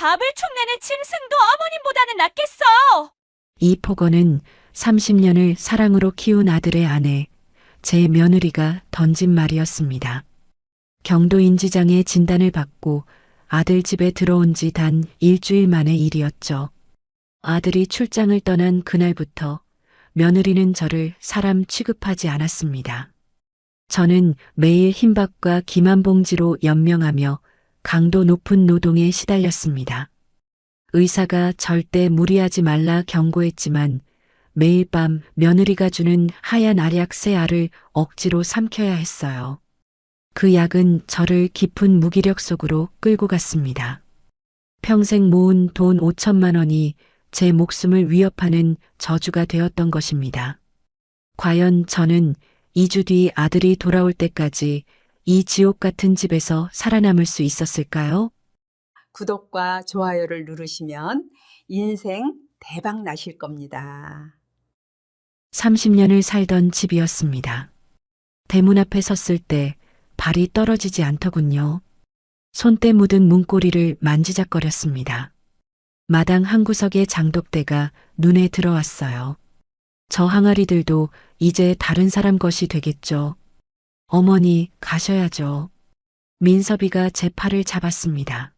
밥을 축내는 짐승도 어머님보다는 낫겠어. 이 폭언은 30년을 사랑으로 키운 아들의 아내, 제 며느리가 던진 말이었습니다. 경도 인지장애 진단을 받고 아들 집에 들어온 지 단 일주일 만의 일이었죠. 아들이 출장을 떠난 그날부터 며느리는 저를 사람 취급하지 않았습니다. 저는 매일 흰밥과 김 한 봉지로 연명하며 강도 높은 노동에 시달렸습니다. 의사가 절대 무리하지 말라 경고했지만 매일 밤 며느리가 주는 하얀 알약 세 알을 억지로 삼켜야 했어요. 그 약은 저를 깊은 무기력 속으로 끌고 갔습니다. 평생 모은 돈 5천만 원이 제 목숨을 위협하는 저주가 되었던 것입니다. 과연 저는 2주 뒤 아들이 돌아올 때까지 이 지옥 같은 집에서 살아남을 수 있었을까요? 구독과 좋아요를 누르시면 인생 대박 나실 겁니다. 30년을 살던 집이었습니다. 대문 앞에 섰을 때 발이 떨어지지 않더군요. 손때 묻은 문고리를 만지작거렸습니다. 마당 한 구석의 장독대가 눈에 들어왔어요. 저 항아리들도 이제 다른 사람 것이 되겠죠. 어머니, 가셔야죠. 민섭이가 제 팔을 잡았습니다.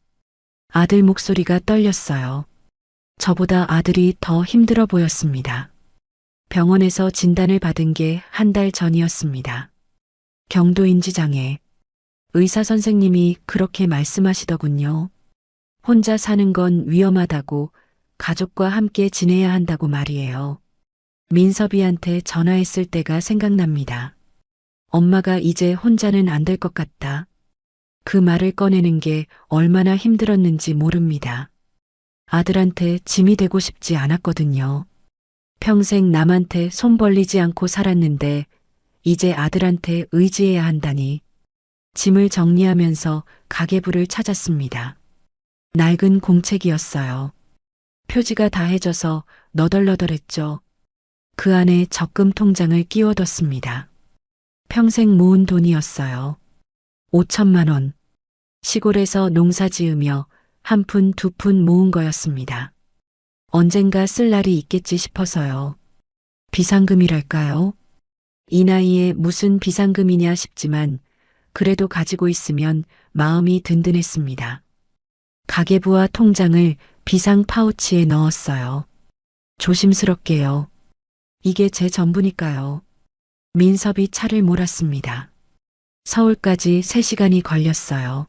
아들 목소리가 떨렸어요. 저보다 아들이 더 힘들어 보였습니다. 병원에서 진단을 받은 게 한 달 전이었습니다. 경도인지장애. 의사 선생님이 그렇게 말씀하시더군요. 혼자 사는 건 위험하다고, 가족과 함께 지내야 한다고 말이에요. 민섭이한테 전화했을 때가 생각납니다. 엄마가 이제 혼자는 안 될 것 같다. 그 말을 꺼내는 게 얼마나 힘들었는지 모릅니다. 아들한테 짐이 되고 싶지 않았거든요. 평생 남한테 손 벌리지 않고 살았는데 이제 아들한테 의지해야 한다니. 짐을 정리하면서 가계부를 찾았습니다. 낡은 공책이었어요. 표지가 다해져서 너덜너덜했죠. 그 안에 적금 통장을 끼워뒀습니다. 평생 모은 돈이었어요. 5천만 원. 시골에서 농사 지으며 한 푼 두 푼 모은 거였습니다. 언젠가 쓸 날이 있겠지 싶어서요. 비상금이랄까요? 이 나이에 무슨 비상금이냐 싶지만 그래도 가지고 있으면 마음이 든든했습니다. 가계부와 통장을 비상 파우치에 넣었어요. 조심스럽게요. 이게 제 전부니까요. 민섭이 차를 몰았습니다. 서울까지 3시간이 걸렸어요.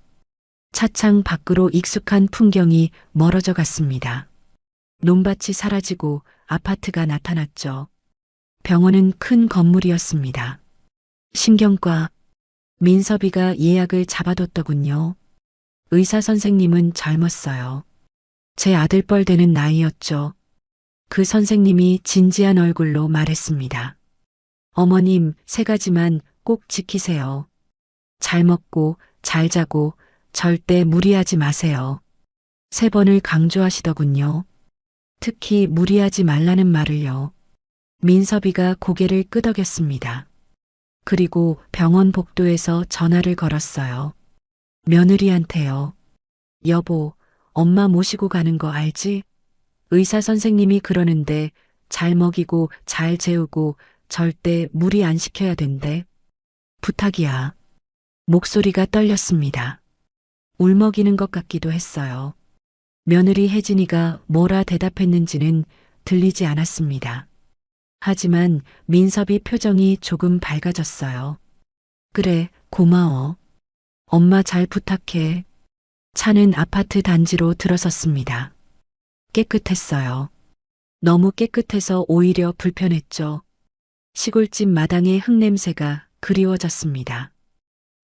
차창 밖으로 익숙한 풍경이 멀어져 갔습니다. 논밭이 사라지고 아파트가 나타났죠. 병원은 큰 건물이었습니다. 신경과. 민섭이가 예약을 잡아뒀더군요. 의사 선생님은 젊었어요. 제 아들뻘 되는 나이였죠. 그 선생님이 진지한 얼굴로 말했습니다. 어머님, 3가지만 꼭 지키세요. 잘 먹고, 잘 자고, 절대 무리하지 마세요. 3번을 강조하시더군요. 특히 무리하지 말라는 말을요. 민섭이가 고개를 끄덕였습니다. 그리고 병원 복도에서 전화를 걸었어요. 며느리한테요. 여보, 엄마 모시고 가는 거 알지? 의사 선생님이 그러는데 잘 먹이고 잘 재우고 절대 무리 안 시켜야 된대. 부탁이야. 목소리가 떨렸습니다. 울먹이는 것 같기도 했어요. 며느리 혜진이가 뭐라 대답했는지는 들리지 않았습니다. 하지만 민섭이 표정이 조금 밝아졌어요. 그래, 고마워. 엄마 잘 부탁해. 차는 아파트 단지로 들어섰습니다. 깨끗했어요. 너무 깨끗해서 오히려 불편했죠. 시골집 마당의 흙냄새가 그리워졌습니다.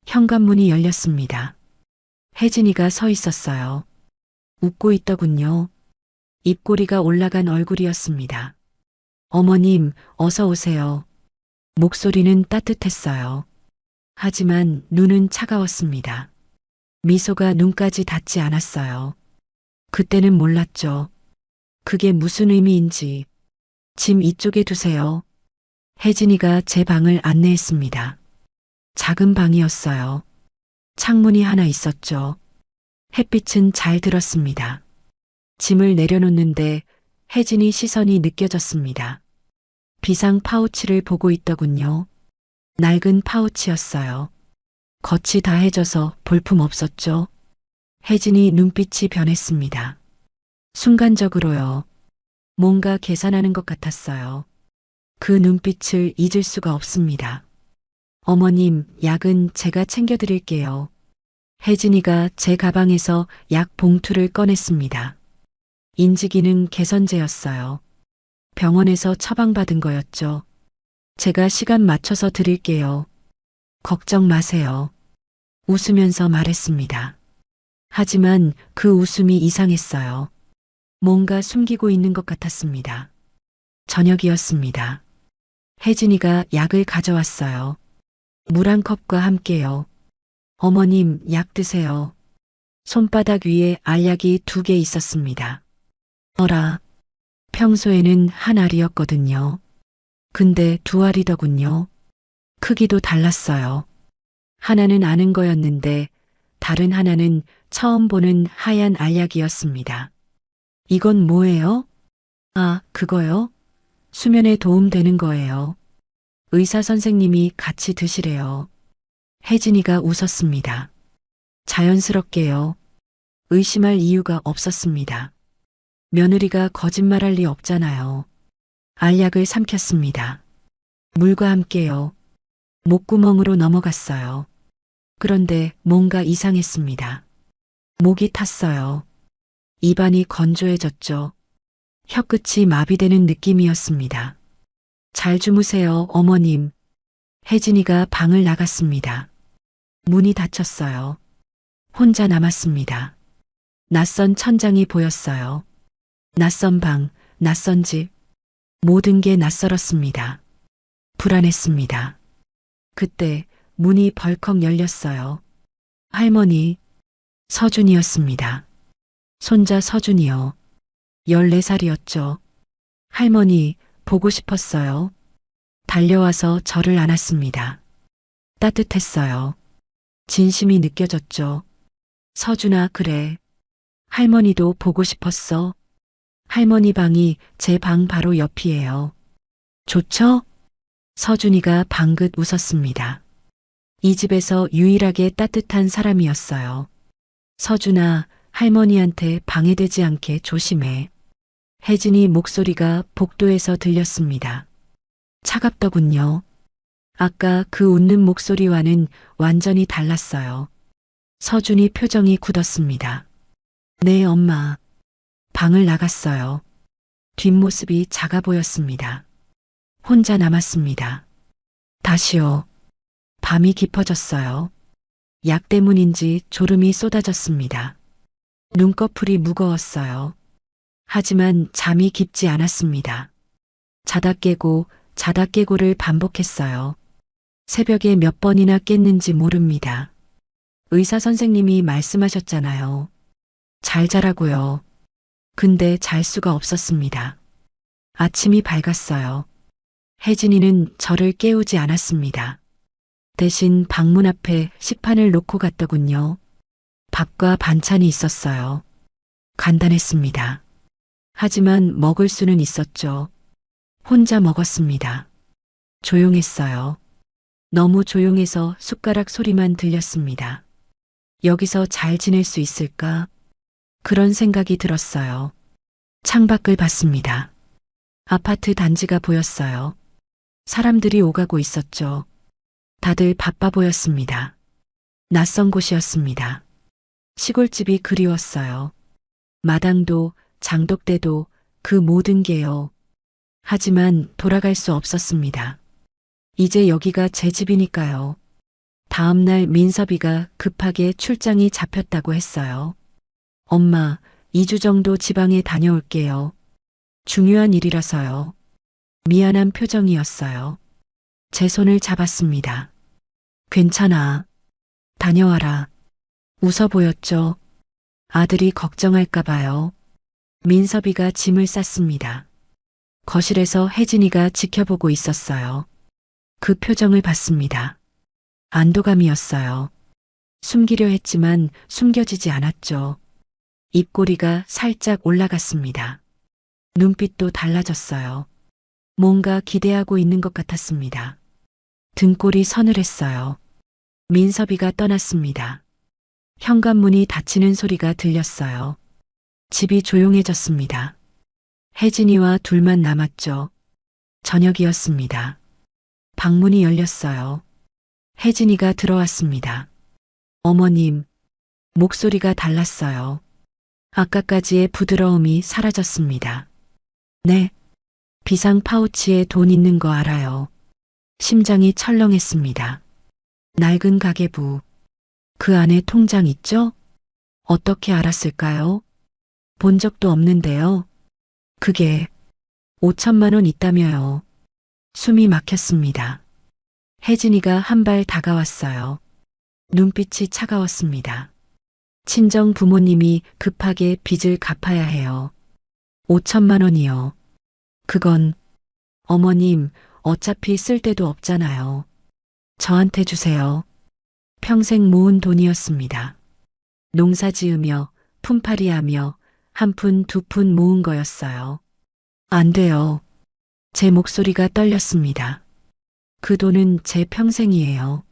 현관문이 열렸습니다. 혜진이가 서 있었어요. 웃고 있더군요. 입꼬리가 올라간 얼굴이었습니다. 어머님, 어서 오세요. 목소리는 따뜻했어요. 하지만 눈은 차가웠습니다. 미소가 눈까지 닿지 않았어요. 그때는 몰랐죠. 그게 무슨 의미인지. 짐 이쪽에 두세요. 혜진이가 제 방을 안내했습니다. 작은 방이었어요. 창문이 하나 있었죠. 햇빛은 잘 들었습니다. 짐을 내려놓는데 혜진이 시선이 느껴졌습니다. 비상 파우치를 보고 있더군요. 낡은 파우치였어요. 겉이 다해져서 볼품 없었죠. 혜진이 눈빛이 변했습니다. 순간적으로요. 뭔가 계산하는 것 같았어요. 그 눈빛을 잊을 수가 없습니다. 어머님, 약은 제가 챙겨드릴게요. 혜진이가 제 가방에서 약 봉투를 꺼냈습니다. 인지기능 개선제였어요. 병원에서 처방받은 거였죠. 제가 시간 맞춰서 드릴게요. 걱정 마세요. 웃으면서 말했습니다. 하지만 그 웃음이 이상했어요. 뭔가 숨기고 있는 것 같았습니다. 저녁이었습니다. 혜진이가 약을 가져왔어요. 물 한 컵과 함께요. 어머님, 약 드세요. 손바닥 위에 알약이 2개 있었습니다. 어라, 평소에는 한 알이었거든요. 근데 2알이더군요. 크기도 달랐어요. 하나는 아는 거였는데 다른 하나는 처음 보는 하얀 알약이었습니다. 이건 뭐예요? 아, 그거요? 수면에 도움되는 거예요. 의사 선생님이 같이 드시래요. 혜진이가 웃었습니다. 자연스럽게요. 의심할 이유가 없었습니다. 며느리가 거짓말할 리 없잖아요. 알약을 삼켰습니다. 물과 함께요. 목구멍으로 넘어갔어요. 그런데 뭔가 이상했습니다. 목이 탔어요. 입안이 건조해졌죠. 혀끝이 마비되는 느낌이었습니다. 잘 주무세요, 어머님. 혜진이가 방을 나갔습니다. 문이 닫혔어요. 혼자 남았습니다. 낯선 천장이 보였어요. 낯선 방, 낯선 집. 모든 게 낯설었습니다. 불안했습니다. 그때 문이 벌컥 열렸어요. 할머니, 서준이었습니다. 손자 서준이요. 14살이었죠. 할머니, 보고 싶었어요. 달려와서 저를 안았습니다. 따뜻했어요. 진심이 느껴졌죠. 서준아, 그래. 할머니도 보고 싶었어. 할머니 방이 제 방 바로 옆이에요. 좋죠? 서준이가 방긋 웃었습니다. 이 집에서 유일하게 따뜻한 사람이었어요. 서준아, 할머니한테 방해되지 않게 조심해. 혜진이 목소리가 복도에서 들렸습니다. 차갑더군요. 아까 그 웃는 목소리와는 완전히 달랐어요. 서준이 표정이 굳었습니다. 네, 엄마. 방을 나갔어요. 뒷모습이 작아 보였습니다. 혼자 남았습니다. 다시요. 밤이 깊어졌어요. 약 때문인지 졸음이 쏟아졌습니다. 눈꺼풀이 무거웠어요. 하지만 잠이 깊지 않았습니다. 자다 깨고 자다 깨고를 반복했어요. 새벽에 몇 번이나 깼는지 모릅니다. 의사 선생님이 말씀하셨잖아요. 잘 자라고요. 근데 잘 수가 없었습니다. 아침이 밝았어요. 혜진이는 저를 깨우지 않았습니다. 대신 방문 앞에 식판을 놓고 갔더군요. 밥과 반찬이 있었어요. 간단했습니다. 하지만 먹을 수는 있었죠. 혼자 먹었습니다. 조용했어요. 너무 조용해서 숟가락 소리만 들렸습니다. 여기서 잘 지낼 수 있을까? 그런 생각이 들었어요. 창밖을 봤습니다. 아파트 단지가 보였어요. 사람들이 오가고 있었죠. 다들 바빠 보였습니다. 낯선 곳이었습니다. 시골집이 그리웠어요. 마당도 장독대도 그 모든 게요. 하지만 돌아갈 수 없었습니다. 이제 여기가 제 집이니까요. 다음 날 민섭이가 급하게 출장이 잡혔다고 했어요. 엄마, 2주 정도 지방에 다녀올게요. 중요한 일이라서요. 미안한 표정이었어요. 제 손을 잡았습니다. 괜찮아. 다녀와라. 웃어 보였죠. 아들이 걱정할까 봐요. 민섭이가 짐을 쌌습니다. 거실에서 혜진이가 지켜보고 있었어요. 그 표정을 봤습니다. 안도감이었어요. 숨기려 했지만 숨겨지지 않았죠. 입꼬리가 살짝 올라갔습니다. 눈빛도 달라졌어요. 뭔가 기대하고 있는 것 같았습니다. 등골이 서늘했어요. 민섭이가 떠났습니다. 현관문이 닫히는 소리가 들렸어요. 집이 조용해졌습니다. 혜진이와 둘만 남았죠. 저녁이었습니다. 방문이 열렸어요. 혜진이가 들어왔습니다. 어머님, 목소리가 달랐어요. 아까까지의 부드러움이 사라졌습니다. 네, 비상 파우치에 돈 있는 거 알아요. 심장이 철렁했습니다. 낡은 가계부. 그 안에 통장 있죠? 어떻게 알았을까요? 본 적도 없는데요. 그게 5천만 원 있다며요. 숨이 막혔습니다. 혜진이가 한 발 다가왔어요. 눈빛이 차가웠습니다. 친정 부모님이 급하게 빚을 갚아야 해요. 5천만 원이요. 그건 어머님 어차피 쓸 데도 없잖아요. 저한테 주세요. 평생 모은 돈이었습니다. 농사 지으며 품팔이하며 한 푼 두 푼 모은 거였어요. 안 돼요. 제 목소리가 떨렸습니다. 그 돈은 제 평생이에요.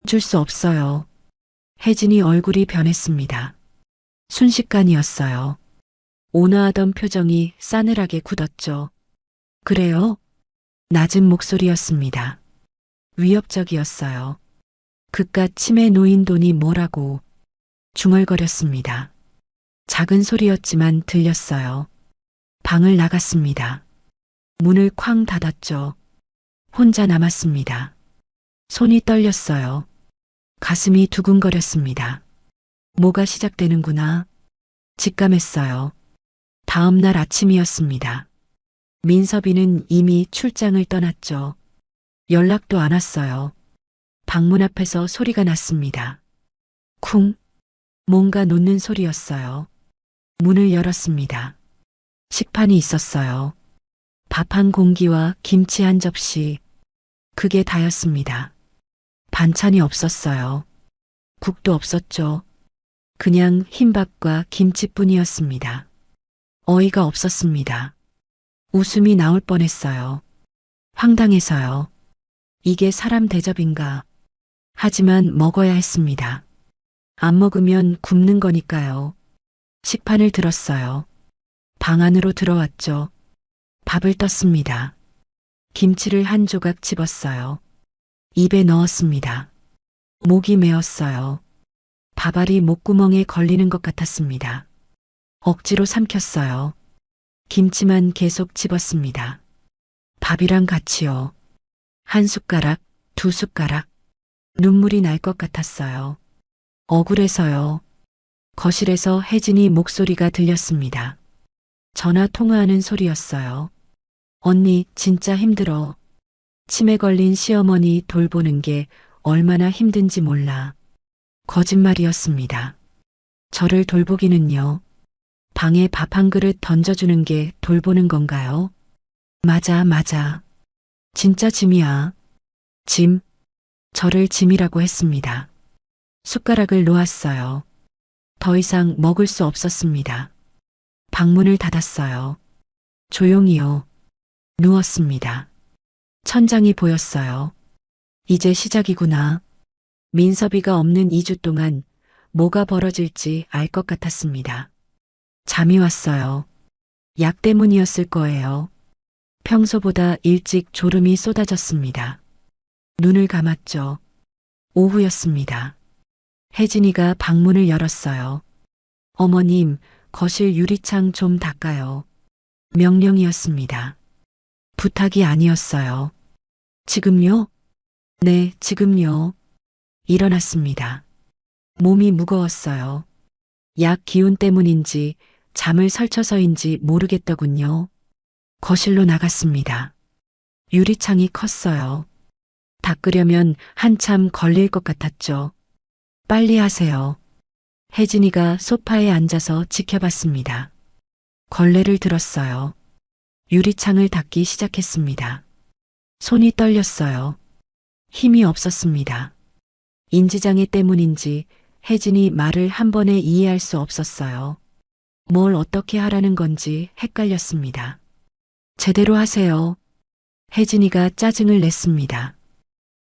줄 수 없어요. 혜진이 얼굴이 변했습니다. 순식간이었어요. 온화하던 표정이 싸늘하게 굳었죠. 그래요? 낮은 목소리였습니다. 위협적이었어요. 그깟 치매 놓인 돈이 뭐라고. 중얼거렸습니다. 작은 소리였지만 들렸어요. 방을 나갔습니다. 문을 쾅 닫았죠. 혼자 남았습니다. 손이 떨렸어요. 가슴이 두근거렸습니다. 뭐가 시작되는구나. 직감했어요. 다음 날 아침이었습니다. 민섭이는 이미 출장을 떠났죠. 연락도 안 왔어요. 방문 앞에서 소리가 났습니다. 쿵. 뭔가 놓는 소리였어요. 문을 열었습니다. 식판이 있었어요. 밥 한 공기와 김치 한 접시. 그게 다였습니다. 반찬이 없었어요. 국도 없었죠. 그냥 흰밥과 김치뿐이었습니다. 어이가 없었습니다. 웃음이 나올 뻔했어요. 황당해서요. 이게 사람 대접인가. 하지만 먹어야 했습니다. 안 먹으면 굶는 거니까요. 식판을 들었어요. 방 안으로 들어왔죠. 밥을 떴습니다. 김치를 한 조각 집었어요. 입에 넣었습니다. 목이 메었어요. 밥알이 목구멍에 걸리는 것 같았습니다. 억지로 삼켰어요. 김치만 계속 집었습니다. 밥이랑 같이요. 한 숟가락, 두 숟가락. 눈물이 날 것 같았어요. 억울해서요. 거실에서 혜진이 목소리가 들렸습니다. 전화 통화하는 소리였어요. 언니 진짜 힘들어. 치매 걸린 시어머니 돌보는 게 얼마나 힘든지 몰라. 거짓말이었습니다. 저를 돌보기는요. 방에 밥 한 그릇 던져주는 게 돌보는 건가요? 맞아, 맞아. 진짜 짐이야. 짐. 저를 짐이라고 했습니다. 숟가락을 놓았어요. 더 이상 먹을 수 없었습니다. 방문을 닫았어요. 조용히요. 누웠습니다. 천장이 보였어요. 이제 시작이구나. 민섭이가 없는 2주 동안 뭐가 벌어질지 알 것 같았습니다. 잠이 왔어요. 약 때문이었을 거예요. 평소보다 일찍 졸음이 쏟아졌습니다. 눈을 감았죠. 오후였습니다. 혜진이가 방문을 열었어요. 어머님, 거실 유리창 좀 닦아요. 명령이었습니다. 부탁이 아니었어요. 지금요? 네, 지금요. 일어났습니다. 몸이 무거웠어요. 약 기운 때문인지 잠을 설쳐서인지 모르겠더군요. 거실로 나갔습니다. 유리창이 컸어요. 닦으려면 한참 걸릴 것 같았죠. 빨리 하세요. 혜진이가 소파에 앉아서 지켜봤습니다. 걸레를 들었어요. 유리창을 닦기 시작했습니다. 손이 떨렸어요. 힘이 없었습니다. 인지장애 때문인지 혜진이 말을 한 번에 이해할 수 없었어요. 뭘 어떻게 하라는 건지 헷갈렸습니다. 제대로 하세요. 혜진이가 짜증을 냈습니다.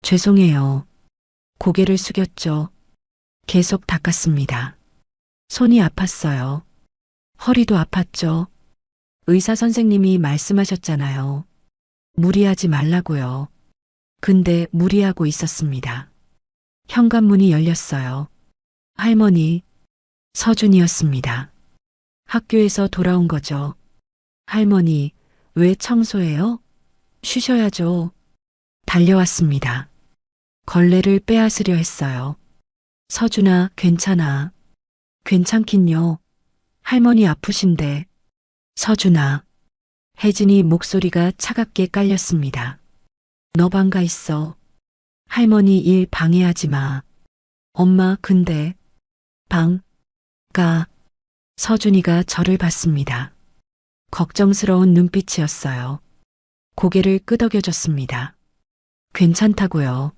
죄송해요. 고개를 숙였죠. 계속 닦았습니다. 손이 아팠어요. 허리도 아팠죠. 의사 선생님이 말씀하셨잖아요. 무리하지 말라고요. 근데 무리하고 있었습니다. 현관문이 열렸어요. 할머니, 서준이었습니다. 학교에서 돌아온 거죠. 할머니, 왜 청소해요? 쉬셔야죠. 달려왔습니다. 걸레를 빼앗으려 했어요. 서준아, 괜찮아. 괜찮긴요. 할머니 아프신데. 서준아. 혜진이 목소리가 차갑게 깔렸습니다. 너 방 가 있어. 할머니 일 방해하지 마. 엄마, 근데. 방. 가. 서준이가 저를 봤습니다. 걱정스러운 눈빛이었어요. 고개를 끄덕여줬습니다. 괜찮다고요.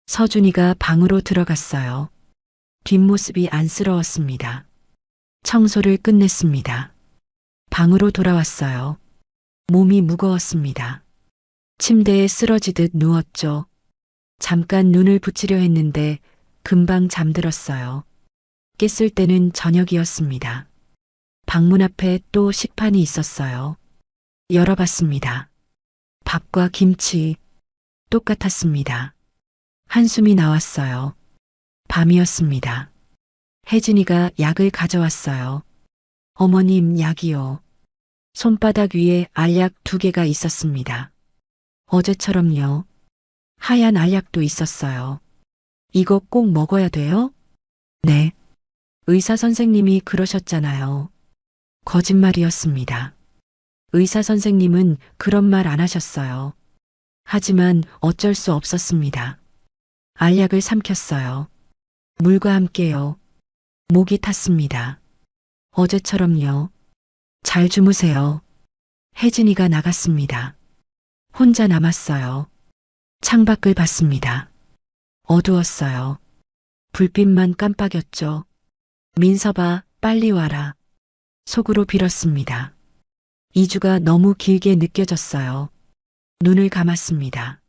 서준이가 방으로 들어갔어요. 뒷모습이 안쓰러웠습니다. 청소를 끝냈습니다. 방으로 돌아왔어요. 몸이 무거웠습니다. 침대에 쓰러지듯 누웠죠. 잠깐 눈을 붙이려 했는데 금방 잠들었어요. 깼을 때는 저녁이었습니다. 방문 앞에 또 식판이 있었어요. 열어봤습니다. 밥과 김치 똑같았습니다. 한숨이 나왔어요. 밤이었습니다. 혜진이가 약을 가져왔어요. 어머님, 약이요. 손바닥 위에 알약 2개가 있었습니다. 어제처럼요. 하얀 알약도 있었어요. 이거 꼭 먹어야 돼요? 네. 의사 선생님이 그러셨잖아요. 거짓말이었습니다. 의사 선생님은 그런 말 안 하셨어요. 하지만 어쩔 수 없었습니다. 알약을 삼켰어요. 물과 함께요. 목이 탔습니다. 어제처럼요. 잘 주무세요. 혜진이가 나갔습니다. 혼자 남았어요. 창밖을 봤습니다. 어두웠어요. 불빛만 깜빡였죠. 민서봐, 빨리 와라. 속으로 빌었습니다. 2주가 너무 길게 느껴졌어요. 눈을 감았습니다.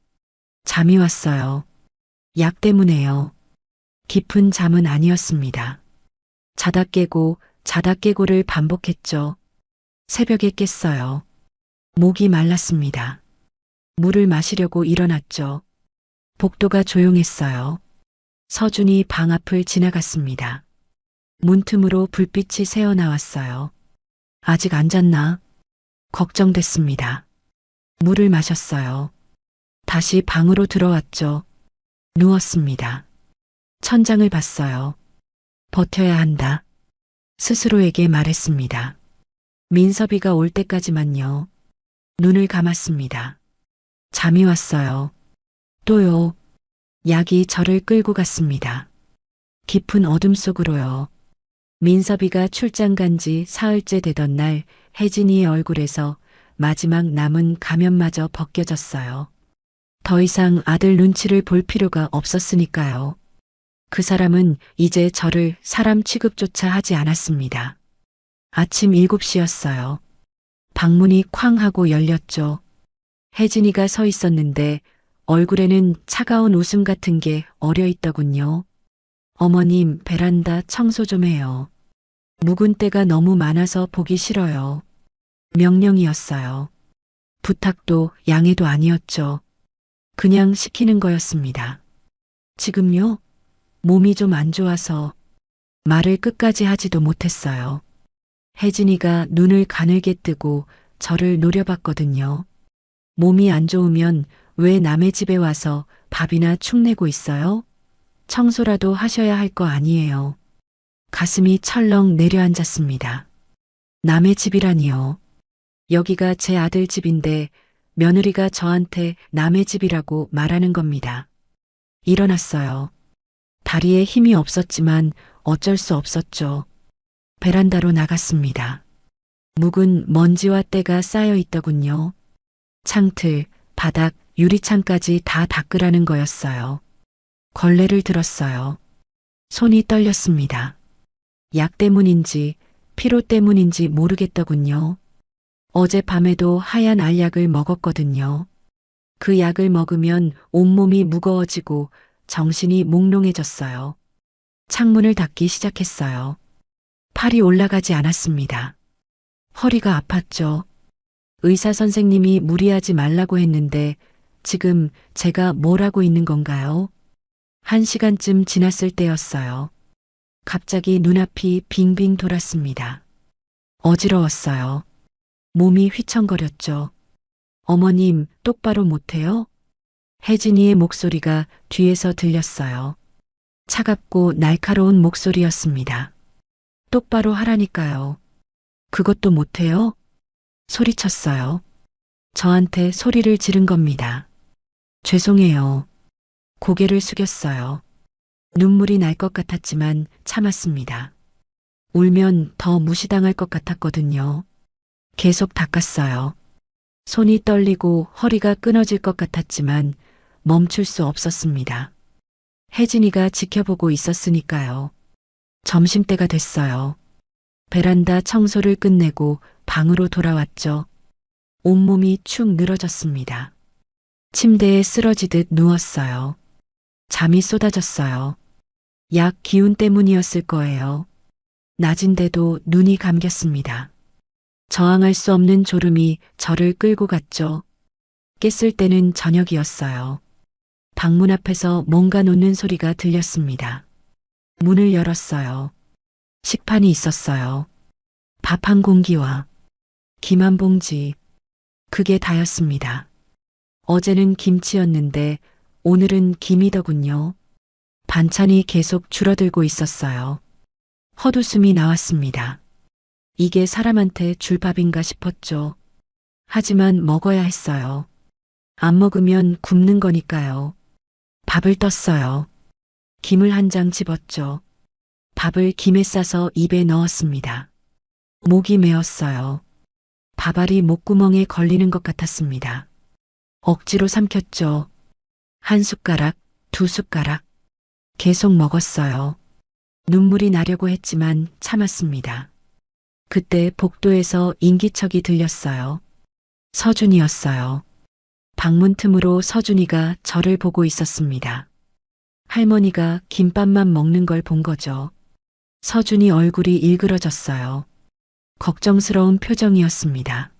잠이 왔어요. 약 때문에요. 깊은 잠은 아니었습니다. 자다 깨고를 반복했죠. 새벽에 깼어요. 목이 말랐습니다. 물을 마시려고 일어났죠. 복도가 조용했어요. 서준이 방 앞을 지나갔습니다. 문틈으로 불빛이 새어나왔어요. 아직 안 잤나? 걱정됐습니다. 물을 마셨어요. 다시 방으로 들어왔죠. 누웠습니다. 천장을 봤어요. 버텨야 한다. 스스로에게 말했습니다. 민섭이가 올 때까지만요. 눈을 감았습니다. 잠이 왔어요. 또요. 약이 저를 끌고 갔습니다. 깊은 어둠 속으로요. 민섭이가 출장 간 지 사흘째 되던 날 혜진이의 얼굴에서 마지막 남은 가면마저 벗겨졌어요. 더 이상 아들 눈치를 볼 필요가 없었으니까요. 그 사람은 이제 저를 사람 취급조차 하지 않았습니다. 아침 7시였어요. 방문이 쾅 하고 열렸죠. 혜진이가 서 있었는데 얼굴에는 차가운 웃음 같은 게 어려 있더군요. 어머님, 베란다 청소 좀 해요. 묵은 때가 너무 많아서 보기 싫어요. 명령이었어요. 부탁도 양해도 아니었죠. 그냥 시키는 거였습니다. 지금요? 몸이 좀 안 좋아서 말을 끝까지 하지도 못했어요. 혜진이가 눈을 가늘게 뜨고 저를 노려봤거든요. 몸이 안 좋으면 왜 남의 집에 와서 밥이나 축내고 있어요? 청소라도 하셔야 할 거 아니에요. 가슴이 철렁 내려앉았습니다. 남의 집이라니요. 여기가 제 아들 집인데 며느리가 저한테 남의 집이라고 말하는 겁니다. 일어났어요. 다리에 힘이 없었지만 어쩔 수 없었죠. 베란다로 나갔습니다. 묵은 먼지와 때가 쌓여 있더군요. 창틀, 바닥, 유리창까지 다 닦으라는 거였어요. 걸레를 들었어요. 손이 떨렸습니다. 약 때문인지 피로 때문인지 모르겠더군요. 어젯밤에도 하얀 알약을 먹었거든요. 그 약을 먹으면 온몸이 무거워지고 정신이 몽롱해졌어요. 창문을 닫기 시작했어요. 팔이 올라가지 않았습니다. 허리가 아팠죠. 의사 선생님이 무리하지 말라고 했는데 지금 제가 뭘 하고 있는 건가요? 1시간쯤 지났을 때였어요. 갑자기 눈앞이 빙빙 돌았습니다. 어지러웠어요. 몸이 휘청거렸죠. 어머님, 똑바로 못해요? 혜진이의 목소리가 뒤에서 들렸어요. 차갑고 날카로운 목소리였습니다. 똑바로 하라니까요. 그것도 못해요? 소리쳤어요. 저한테 소리를 지른 겁니다. 죄송해요. 고개를 숙였어요. 눈물이 날 것 같았지만 참았습니다. 울면 더 무시당할 것 같았거든요. 계속 닦았어요. 손이 떨리고 허리가 끊어질 것 같았지만 멈출 수 없었습니다. 혜진이가 지켜보고 있었으니까요. 점심때가 됐어요. 베란다 청소를 끝내고 방으로 돌아왔죠. 온몸이 축 늘어졌습니다. 침대에 쓰러지듯 누웠어요. 잠이 쏟아졌어요. 약 기운 때문이었을 거예요. 낮인데도 눈이 감겼습니다. 저항할 수 없는 졸음이 저를 끌고 갔죠. 깼을 때는 저녁이었어요. 방문 앞에서 뭔가 놓는 소리가 들렸습니다. 문을 열었어요. 식판이 있었어요. 밥 한 공기와 김 한 봉지. 그게 다였습니다. 어제는 김치였는데 오늘은 김이더군요. 반찬이 계속 줄어들고 있었어요. 헛웃음이 나왔습니다. 이게 사람한테 줄 밥인가 싶었죠. 하지만 먹어야 했어요. 안 먹으면 굶는 거니까요. 밥을 떴어요. 김을 한 장 집었죠. 밥을 김에 싸서 입에 넣었습니다. 목이 메었어요. 밥알이 목구멍에 걸리는 것 같았습니다. 억지로 삼켰죠. 한 숟가락, 두 숟가락. 계속 먹었어요. 눈물이 나려고 했지만 참았습니다. 그때 복도에서 인기척이 들렸어요. 서준이었어요. 방문 틈으로 서준이가 저를 보고 있었습니다. 할머니가 김밥만 먹는 걸 본 거죠. 서준이 얼굴이 일그러졌어요. 걱정스러운 표정이었습니다.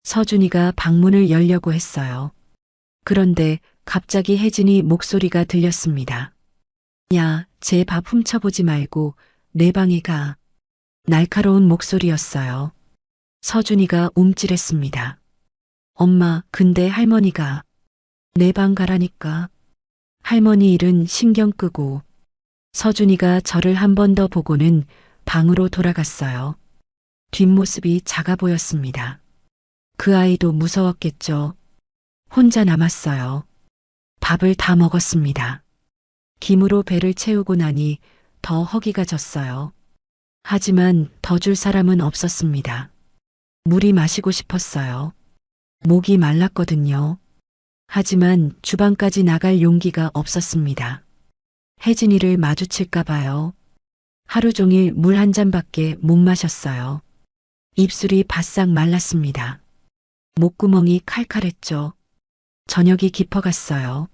서준이가 방문을 열려고 했어요. 그런데 갑자기 혜진이 목소리가 들렸습니다. 야, 제 밥 훔쳐보지 말고 내 방에 가. 날카로운 목소리였어요. 서준이가 움찔했습니다. 엄마, 근데 할머니가 내 방 가라니까. 할머니 일은 신경 끄고. 서준이가 저를 한 번 더 보고는 방으로 돌아갔어요. 뒷모습이 작아 보였습니다. 그 아이도 무서웠겠죠. 혼자 남았어요. 밥을 다 먹었습니다. 김으로 배를 채우고 나니 더 허기가 졌어요. 하지만 더 줄 사람은 없었습니다. 물이 마시고 싶었어요. 목이 말랐거든요. 하지만 주방까지 나갈 용기가 없었습니다. 혜진이를 마주칠까 봐요. 하루 종일 물 한 잔밖에 못 마셨어요. 입술이 바싹 말랐습니다. 목구멍이 칼칼했죠. 저녁이 깊어갔어요.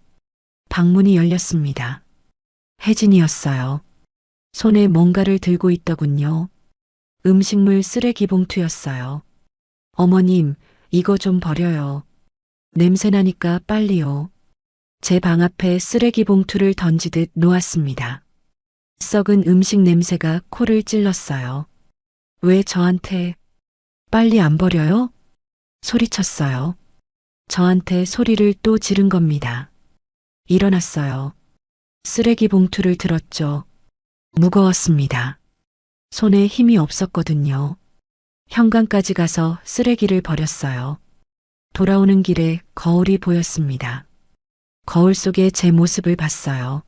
방문이 열렸습니다. 혜진이었어요. 손에 뭔가를 들고 있더군요. 음식물 쓰레기 봉투였어요. 어머님, 이거 좀 버려요. 냄새나니까 빨리요. 제 방 앞에 쓰레기 봉투를 던지듯 놓았습니다. 썩은 음식 냄새가 코를 찔렀어요. 왜 저한테 빨리 안 버려요? 소리쳤어요. 저한테 소리를 또 지른 겁니다. 일어났어요. 쓰레기 봉투를 들었죠. 무거웠습니다. 손에 힘이 없었거든요. 현관까지 가서 쓰레기를 버렸어요. 돌아오는 길에 거울이 보였습니다. 거울 속에 제 모습을 봤어요.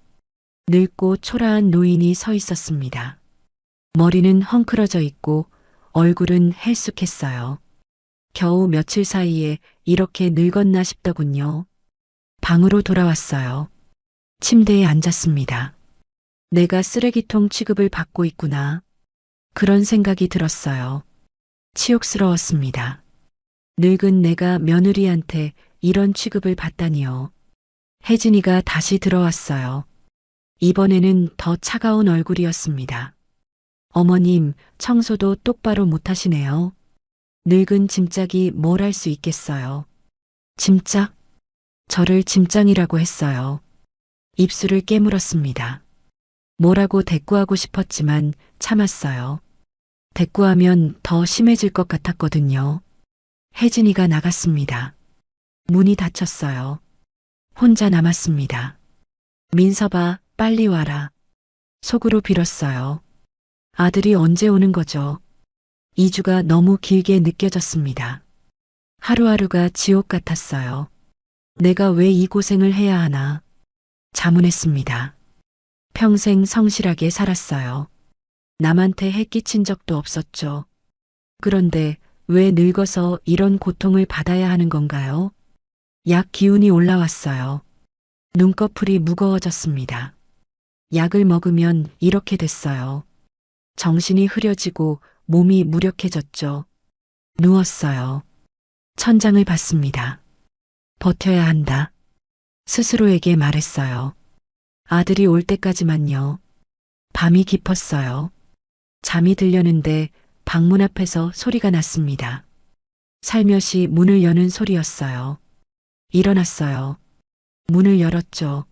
늙고 초라한 노인이 서 있었습니다. 머리는 헝클어져 있고 얼굴은 헬쑥했어요. 겨우 며칠 사이에 이렇게 늙었나 싶더군요. 방으로 돌아왔어요. 침대에 앉았습니다. 내가 쓰레기통 취급을 받고 있구나. 그런 생각이 들었어요. 치욕스러웠습니다. 늙은 내가 며느리한테 이런 취급을 받다니요. 혜진이가 다시 들어왔어요. 이번에는 더 차가운 얼굴이었습니다. 어머님, 청소도 똑바로 못하시네요. 늙은 짐짝이 뭘 할 수 있겠어요. 짐짝? 저를 짐짱이라고 했어요. 입술을 깨물었습니다. 뭐라고 대꾸하고 싶었지만 참았어요. 대꾸하면 더 심해질 것 같았거든요. 혜진이가 나갔습니다. 문이 닫혔어요. 혼자 남았습니다. 민서봐, 빨리 와라. 속으로 빌었어요. 아들이 언제 오는 거죠? 2주가 너무 길게 느껴졌습니다. 하루하루가 지옥 같았어요. 내가 왜 이 고생을 해야 하나? 자문했습니다. 평생 성실하게 살았어요. 남한테 해 끼친 적도 없었죠. 그런데 왜 늙어서 이런 고통을 받아야 하는 건가요? 약 기운이 올라왔어요. 눈꺼풀이 무거워졌습니다. 약을 먹으면 이렇게 됐어요. 정신이 흐려지고 몸이 무력해졌죠. 누웠어요. 천장을 봤습니다. 버텨야 한다. 스스로에게 말했어요. 아들이 올 때까지만요. 밤이 깊었어요. 잠이 들려는데 방문 앞에서 소리가 났습니다. 살며시 문을 여는 소리였어요. 일어났어요. 문을 열었죠.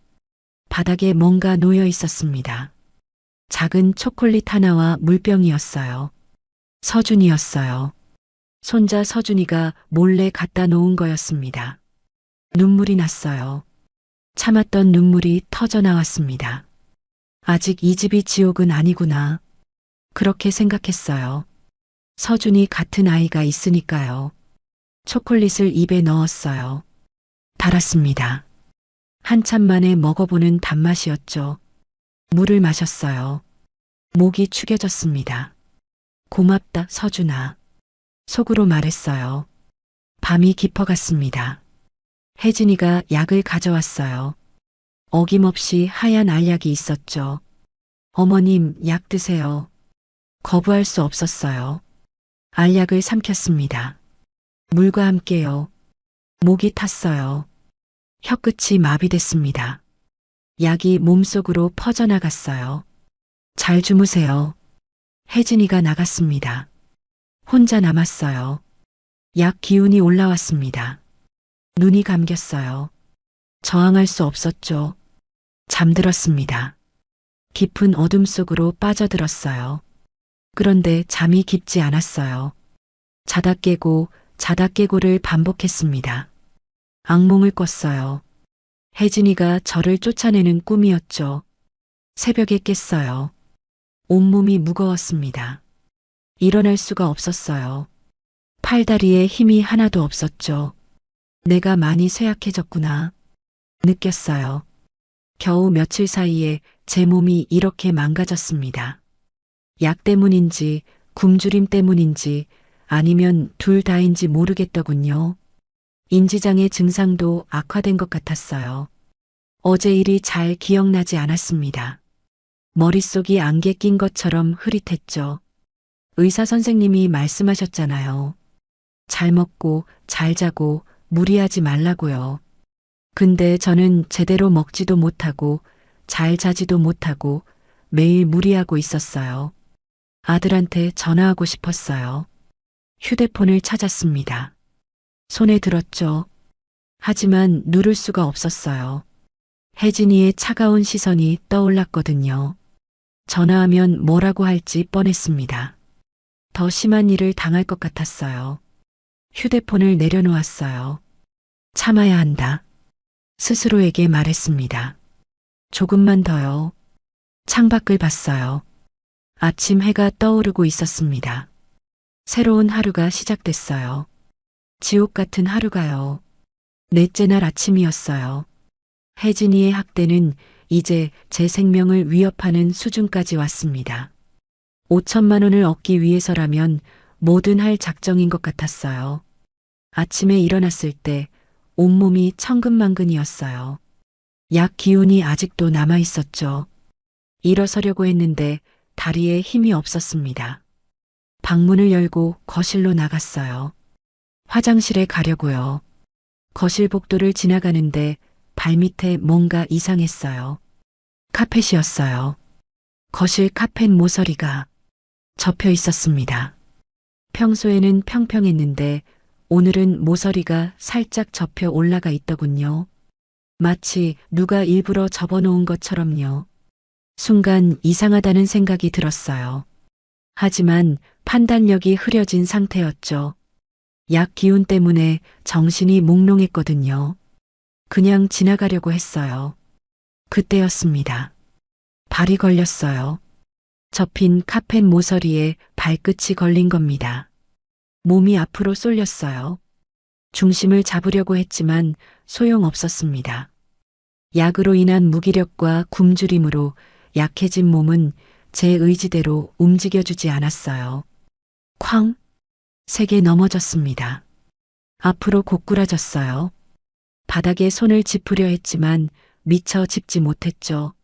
바닥에 뭔가 놓여 있었습니다. 작은 초콜릿 하나와 물병이었어요. 서준이었어요. 손자 서준이가 몰래 갖다 놓은 거였습니다. 눈물이 났어요. 참았던 눈물이 터져 나왔습니다. 아직 이 집이 지옥은 아니구나. 그렇게 생각했어요. 서준이 같은 아이가 있으니까요. 초콜릿을 입에 넣었어요. 달았습니다. 한참 만에 먹어보는 단맛이었죠. 물을 마셨어요. 목이 축여졌습니다. 고맙다, 서준아. 속으로 말했어요. 밤이 깊어갔습니다. 혜진이가 약을 가져왔어요. 어김없이 하얀 알약이 있었죠. 어머님, 약 드세요. 거부할 수 없었어요. 알약을 삼켰습니다. 물과 함께요. 목이 탔어요. 혀끝이 마비됐습니다. 약이 몸속으로 퍼져나갔어요. 잘 주무세요. 혜진이가 나갔습니다. 혼자 남았어요. 약 기운이 올라왔습니다. 눈이 감겼어요. 저항할 수 없었죠. 잠들었습니다. 깊은 어둠 속으로 빠져들었어요. 그런데 잠이 깊지 않았어요. 자다 깨고를 반복했습니다. 악몽을 꿨어요. 혜진이가 저를 쫓아내는 꿈이었죠. 새벽에 깼어요. 온몸이 무거웠습니다. 일어날 수가 없었어요. 팔다리에 힘이 하나도 없었죠. 내가 많이 쇠약해졌구나. 느꼈어요. 겨우 며칠 사이에 제 몸이 이렇게 망가졌습니다. 약 때문인지 굶주림 때문인지 아니면 둘 다인지 모르겠더군요. 인지장애 증상도 악화된 것 같았어요. 어제 일이 잘 기억나지 않았습니다. 머릿속이 안개 낀 것처럼 흐릿했죠. 의사 선생님이 말씀하셨잖아요. 잘 먹고 잘 자고 무리하지 말라고요. 근데 저는 제대로 먹지도 못하고 잘 자지도 못하고 매일 무리하고 있었어요. 아들한테 전화하고 싶었어요. 휴대폰을 찾았습니다. 손에 들었죠. 하지만 누를 수가 없었어요. 혜진이의 차가운 시선이 떠올랐거든요. 전화하면 뭐라고 할지 뻔했습니다. 더 심한 일을 당할 것 같았어요. 휴대폰을 내려놓았어요. 참아야 한다. 스스로에게 말했습니다. 조금만 더요. 창밖을 봤어요. 아침 해가 떠오르고 있었습니다. 새로운 하루가 시작됐어요. 지옥 같은 하루가요. 넷째 날 아침이었어요. 혜진이의 학대는 이제 제 생명을 위협하는 수준까지 왔습니다. 5천만 원을 얻기 위해서라면 뭐든 할 작정인 것 같았어요. 아침에 일어났을 때 온몸이 천근만근이었어요. 약 기운이 아직도 남아 있었죠. 일어서려고 했는데 다리에 힘이 없었습니다. 방문을 열고 거실로 나갔어요. 화장실에 가려고요. 거실 복도를 지나가는데 발밑에 뭔가 이상했어요. 카펫이었어요. 거실 카펫 모서리가 접혀 있었습니다. 평소에는 평평했는데 오늘은 모서리가 살짝 접혀 올라가 있더군요. 마치 누가 일부러 접어놓은 것처럼요. 순간 이상하다는 생각이 들었어요. 하지만 판단력이 흐려진 상태였죠. 약 기운 때문에 정신이 몽롱했거든요. 그냥 지나가려고 했어요. 그때였습니다. 발이 걸렸어요. 접힌 카펫 모서리에 발끝이 걸린 겁니다. 몸이 앞으로 쏠렸어요. 중심을 잡으려고 했지만 소용없었습니다. 약으로 인한 무기력과 굶주림으로 약해진 몸은 제 의지대로 움직여주지 않았어요. 쾅! 세게 넘어졌습니다. 앞으로 고꾸라졌어요. 바닥에 손을 짚으려 했지만 미처 짚지 못했죠.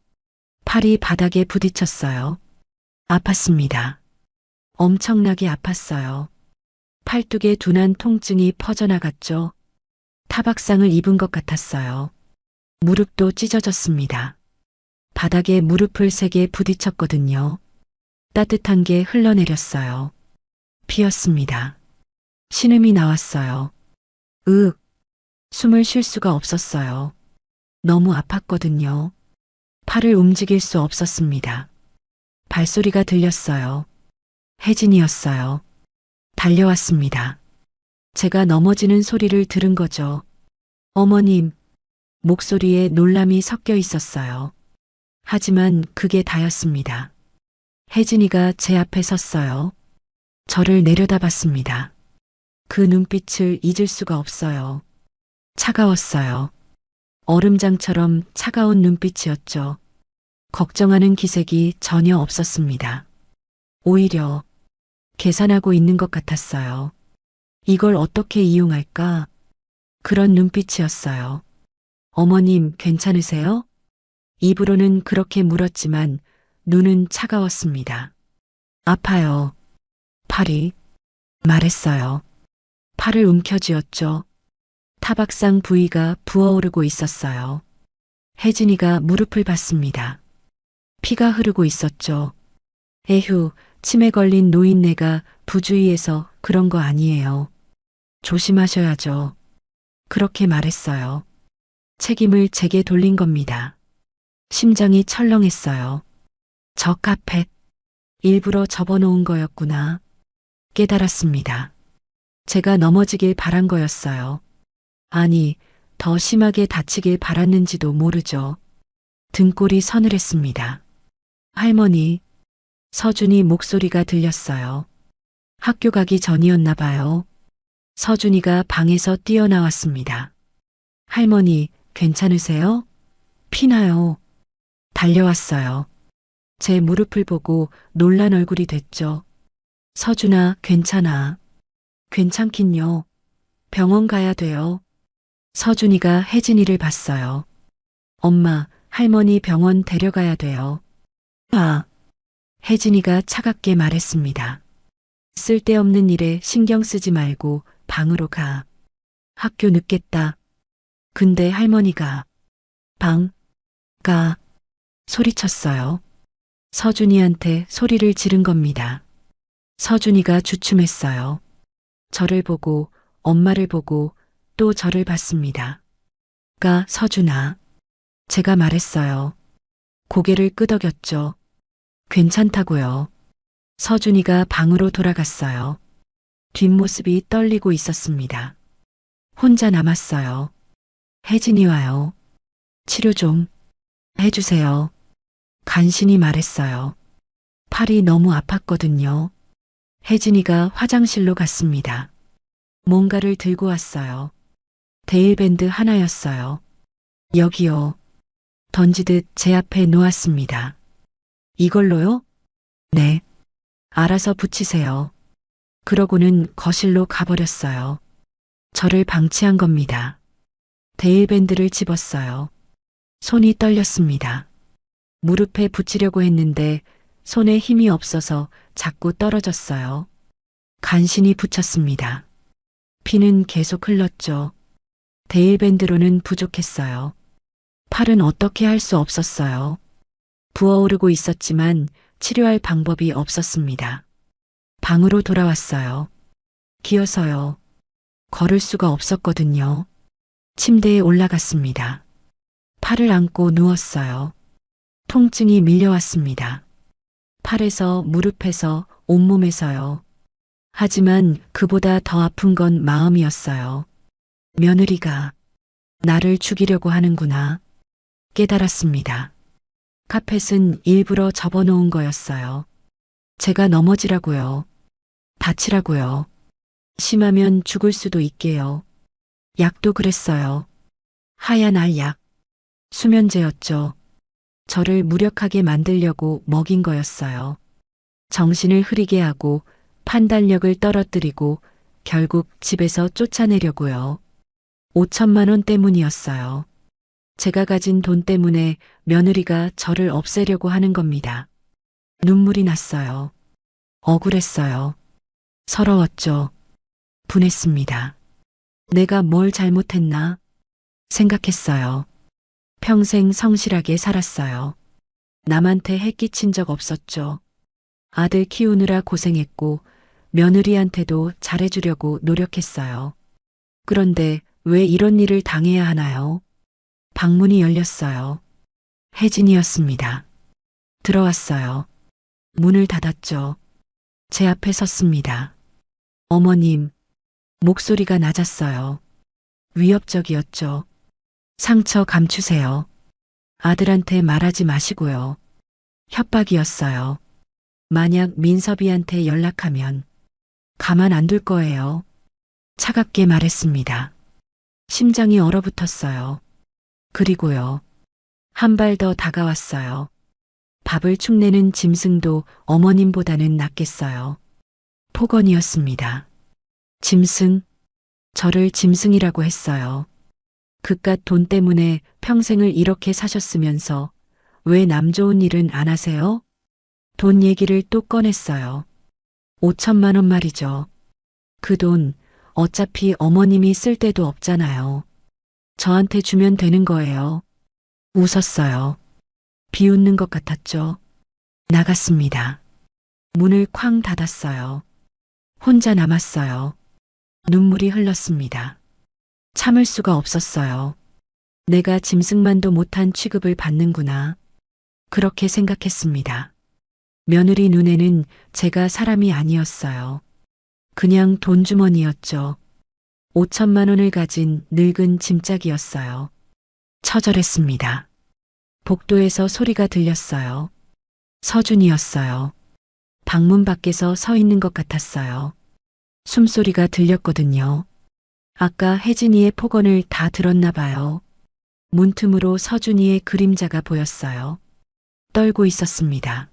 팔이 바닥에 부딪혔어요. 아팠습니다. 엄청나게 아팠어요. 팔뚝에 둔한 통증이 퍼져나갔죠. 타박상을 입은 것 같았어요. 무릎도 찢어졌습니다. 바닥에 무릎을 세게 부딪혔거든요. 따뜻한 게 흘러내렸어요. 피었습니다. 신음이 나왔어요. 으윽. 숨을 쉴 수가 없었어요. 너무 아팠거든요. 팔을 움직일 수 없었습니다. 발소리가 들렸어요. 혜진이었어요. 달려왔습니다. 제가 넘어지는 소리를 들은 거죠. 어머님, 목소리에 놀람이 섞여 있었어요. 하지만 그게 다였습니다. 혜진이가 제 앞에 섰어요. 저를 내려다봤습니다. 그 눈빛을 잊을 수가 없어요. 차가웠어요. 얼음장처럼 차가운 눈빛이었죠. 걱정하는 기색이 전혀 없었습니다. 오히려 계산하고 있는 것 같았어요. 이걸 어떻게 이용할까? 그런 눈빛이었어요. 어머님, 괜찮으세요? 입으로는 그렇게 물었지만 눈은 차가웠습니다. 아파요. 팔이. 말했어요. 팔을 움켜쥐었죠. 타박상 부위가 부어오르고 있었어요. 혜진이가 무릎을 봤습니다. 피가 흐르고 있었죠. 에휴, 치매 걸린 노인네가 부주의해서 그런 거 아니에요. 조심하셔야죠. 그렇게 말했어요. 책임을 제게 돌린 겁니다. 심장이 철렁했어요. 저 카펫, 일부러 접어놓은 거였구나. 깨달았습니다. 제가 넘어지길 바란 거였어요. 아니, 더 심하게 다치길 바랐는지도 모르죠. 등골이 서늘했습니다. 할머니, 서준이 목소리가 들렸어요. 학교 가기 전이었나 봐요. 서준이가 방에서 뛰어나왔습니다. 할머니, 괜찮으세요? 피나요. 달려왔어요. 제 무릎을 보고 놀란 얼굴이 됐죠. 서준아, 괜찮아. 괜찮긴요. 병원 가야 돼요. 서준이가 혜진이를 봤어요. 엄마, 할머니 병원 데려가야 돼요. 아, 혜진이가 차갑게 말했습니다. 쓸데없는 일에 신경 쓰지 말고 방으로 가. 학교 늦겠다. 근데 할머니가 가 소리쳤어요. 서준이한테 소리를 지른 겁니다. 서준이가 주춤했어요. 저를 보고 엄마를 보고 또 저를 봤습니다. 서준아. 제가 말했어요. 고개를 끄덕였죠. 괜찮다고요. 서준이가 방으로 돌아갔어요. 뒷모습이 떨리고 있었습니다. 혼자 남았어요. 혜진이 와요. 치료 좀 해주세요. 간신히 말했어요. 팔이 너무 아팠거든요. 혜진이가 화장실로 갔습니다. 뭔가를 들고 왔어요. 데일밴드 하나였어요. 여기요. 던지듯 제 앞에 놓았습니다. 이걸로요? 네. 알아서 붙이세요. 그러고는 거실로 가버렸어요. 저를 방치한 겁니다. 데일밴드를 집었어요. 손이 떨렸습니다. 무릎에 붙이려고 했는데 손에 힘이 없어서 자꾸 떨어졌어요. 간신히 붙였습니다. 피는 계속 흘렀죠. 데일밴드로는 부족했어요. 팔은 어떻게 할 수 없었어요. 부어오르고 있었지만 치료할 방법이 없었습니다. 방으로 돌아왔어요. 기어서요. 걸을 수가 없었거든요. 침대에 올라갔습니다. 팔을 안고 누웠어요. 통증이 밀려왔습니다. 팔에서 무릎에서 온몸에서요. 하지만 그보다 더 아픈 건 마음이었어요. 며느리가 나를 죽이려고 하는구나 깨달았습니다. 카펫은 일부러 접어놓은 거였어요. 제가 넘어지라고요. 다치라고요. 심하면 죽을 수도 있게요. 약도 그랬어요. 하얀 알약. 수면제였죠. 저를 무력하게 만들려고 먹인 거였어요. 정신을 흐리게 하고 판단력을 떨어뜨리고 결국 집에서 쫓아내려고요. 5천만 원 때문이었어요. 제가 가진 돈 때문에 며느리가 저를 없애려고 하는 겁니다. 눈물이 났어요. 억울했어요. 서러웠죠. 분했습니다. 내가 뭘 잘못했나 생각했어요. 평생 성실하게 살았어요. 남한테 해끼친 적 없었죠. 아들 키우느라 고생했고 며느리한테도 잘해주려고 노력했어요. 그런데 왜 이런 일을 당해야 하나요? 방문이 열렸어요. 혜진이었습니다. 들어왔어요. 문을 닫았죠. 제 앞에 섰습니다. 어머님, 목소리가 낮았어요. 위협적이었죠. 상처 감추세요. 아들한테 말하지 마시고요. 협박이었어요. 만약 민섭이한테 연락하면 가만 안 둘 거예요. 차갑게 말했습니다. 심장이 얼어붙었어요. 그리고요. 한 발 더 다가왔어요. 밥을 축내는 짐승도 어머님보다는 낫겠어요. 폭언이었습니다. 짐승? 저를 짐승이라고 했어요. 그깟 돈 때문에 평생을 이렇게 사셨으면서 왜 남 좋은 일은 안 하세요? 돈 얘기를 또 꺼냈어요. 5천만 원 말이죠. 그 돈 어차피 어머님이 쓸 데도 없잖아요. 저한테 주면 되는 거예요. 웃었어요. 비웃는 것 같았죠. 나갔습니다. 문을 쾅 닫았어요. 혼자 남았어요. 눈물이 흘렀습니다. 참을 수가 없었어요. 내가 짐승만도 못한 취급을 받는구나. 그렇게 생각했습니다. 며느리 눈에는 제가 사람이 아니었어요. 그냥 돈주머니였죠. 5천만 원을 가진 늙은 짐짝이었어요. 처절했습니다. 복도에서 소리가 들렸어요. 서준이었어요. 방문 밖에서 서 있는 것 같았어요. 숨소리가 들렸거든요. 아까 혜진이의 폭언을 다 들었나 봐요. 문틈으로 서준이의 그림자가 보였어요. 떨고 있었습니다.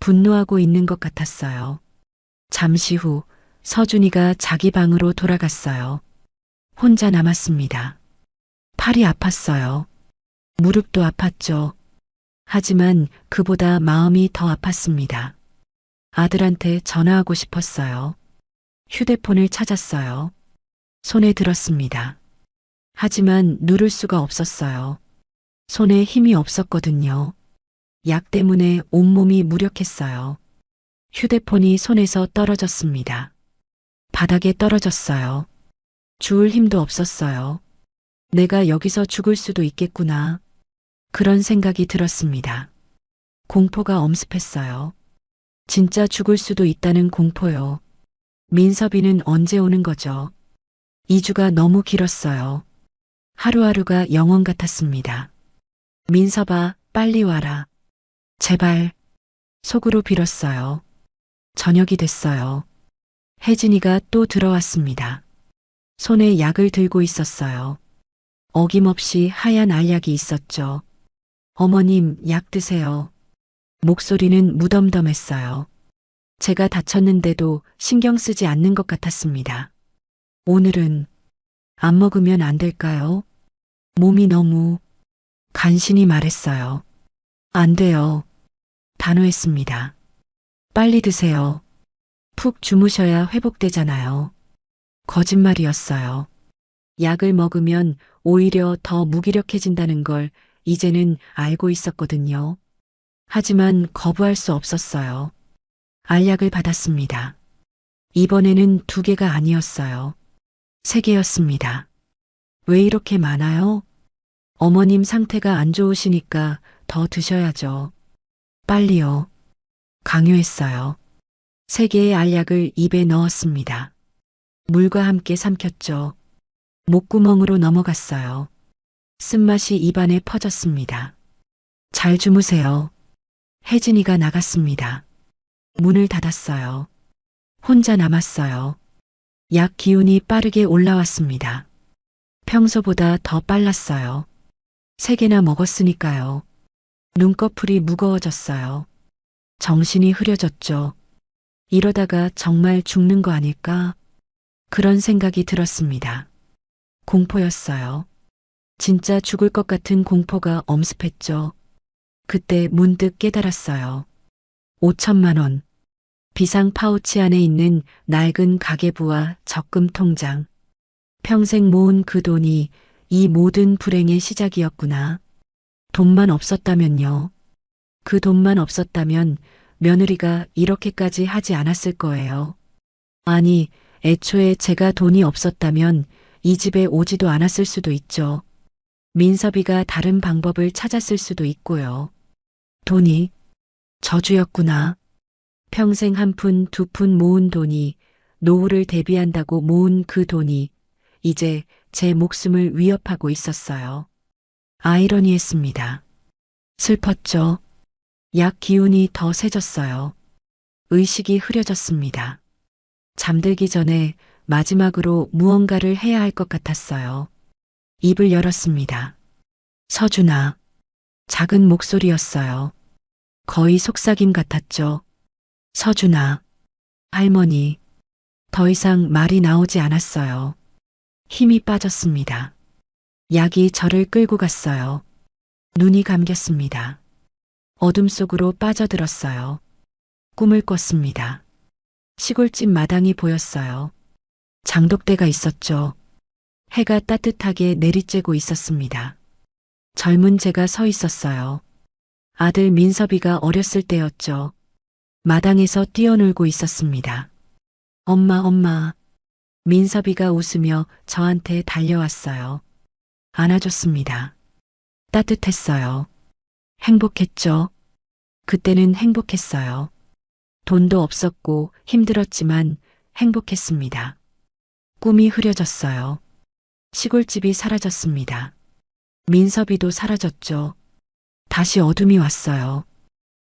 분노하고 있는 것 같았어요. 잠시 후 서준이가 자기 방으로 돌아갔어요. 혼자 남았습니다. 팔이 아팠어요. 무릎도 아팠죠. 하지만 그보다 마음이 더 아팠습니다. 아들한테 전화하고 싶었어요. 휴대폰을 찾았어요. 손에 들었습니다. 하지만 누를 수가 없었어요. 손에 힘이 없었거든요. 약 때문에 온몸이 무력했어요. 휴대폰이 손에서 떨어졌습니다. 바닥에 떨어졌어요. 주울 힘도 없었어요. 내가 여기서 죽을 수도 있겠구나. 그런 생각이 들었습니다. 공포가 엄습했어요. 진짜 죽을 수도 있다는 공포요. 민섭이는 언제 오는 거죠? 2주가 너무 길었어요. 하루하루가 영원 같았습니다. 민섭아, 빨리 와라. 제발. 속으로 빌었어요. 저녁이 됐어요. 혜진이가 또 들어왔습니다. 손에 약을 들고 있었어요. 어김없이 하얀 알약이 있었죠. 어머님, 약 드세요. 목소리는 무덤덤했어요. 제가 다쳤는데도 신경 쓰지 않는 것 같았습니다. 오늘은 안 먹으면 안 될까요? 몸이 너무 간신히 말했어요. 안 돼요. 단호했습니다. 빨리 드세요. 푹 주무셔야 회복되잖아요. 거짓말이었어요. 약을 먹으면 오히려 더 무기력해진다는 걸 이제는 알고 있었거든요. 하지만 거부할 수 없었어요. 알약을 받았습니다. 이번에는 2개가 아니었어요. 3개였습니다. 왜 이렇게 많아요? 어머님 상태가 안 좋으시니까 더 드셔야죠. 빨리요. 강요했어요. 3개의 알약을 입에 넣었습니다. 물과 함께 삼켰죠. 목구멍으로 넘어갔어요. 쓴맛이 입안에 퍼졌습니다. 잘 주무세요. 혜진이가 나갔습니다. 문을 닫았어요. 혼자 남았어요. 약 기운이 빠르게 올라왔습니다. 평소보다 더 빨랐어요. 3개나 먹었으니까요. 눈꺼풀이 무거워졌어요. 정신이 흐려졌죠. 이러다가 정말 죽는 거 아닐까? 그런 생각이 들었습니다. 공포였어요. 진짜 죽을 것 같은 공포가 엄습했죠. 그때 문득 깨달았어요. 5천만 원. 비상 파우치 안에 있는 낡은 가계부와 적금 통장. 평생 모은 그 돈이 이 모든 불행의 시작이었구나. 돈만 없었다면요. 그 돈만 없었다면 며느리가 이렇게까지 하지 않았을 거예요. 아니, 애초에 제가 돈이 없었다면 이 집에 오지도 않았을 수도 있죠. 민섭이가 다른 방법을 찾았을 수도 있고요. 돈이 저주였구나. 평생 1푼, 2푼 모은 돈이 노후를 대비한다고 모은 그 돈이 이제 제 목숨을 위협하고 있었어요. 아이러니했습니다. 슬펐죠. 약 기운이 더 세졌어요. 의식이 흐려졌습니다. 잠들기 전에 마지막으로 무언가를 해야 할 것 같았어요. 입을 열었습니다. 서준아. 작은 목소리였어요. 거의 속삭임 같았죠. 서준아. 할머니. 더 이상 말이 나오지 않았어요. 힘이 빠졌습니다. 약이 저를 끌고 갔어요. 눈이 감겼습니다. 어둠 속으로 빠져들었어요. 꿈을 꿨습니다. 시골집 마당이 보였어요. 장독대가 있었죠. 해가 따뜻하게 내리쬐고 있었습니다. 젊은 제가 서 있었어요. 아들 민섭이가 어렸을 때였죠. 마당에서 뛰어놀고 있었습니다. 엄마, 엄마. 민섭이가 웃으며 저한테 달려왔어요. 안아줬습니다. 따뜻했어요. 행복했죠. 그때는 행복했어요. 돈도 없었고 힘들었지만 행복했습니다. 꿈이 흐려졌어요. 시골집이 사라졌습니다. 민섭이도 사라졌죠. 다시 어둠이 왔어요.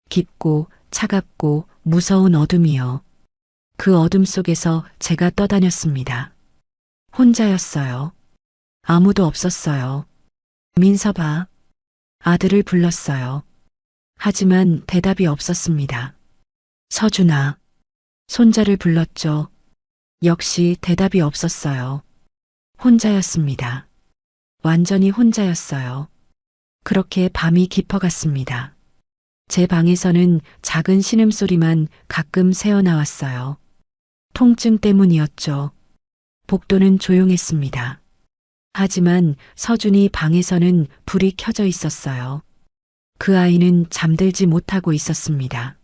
깊고 차갑고 무서운 어둠이요. 그 어둠 속에서 제가 떠다녔습니다. 혼자였어요. 아무도 없었어요. 민섭아. 아들을 불렀어요. 하지만 대답이 없었습니다. 서준아. 손자를 불렀죠. 역시 대답이 없었어요. 혼자였습니다. 완전히 혼자였어요. 그렇게 밤이 깊어갔습니다. 제 방에서는 작은 신음소리만 가끔 새어나왔어요. 통증 때문이었죠. 복도는 조용했습니다. 하지만 서준이 방에서는 불이 켜져 있었어요. 그 아이는 잠들지 못하고 있었습니다.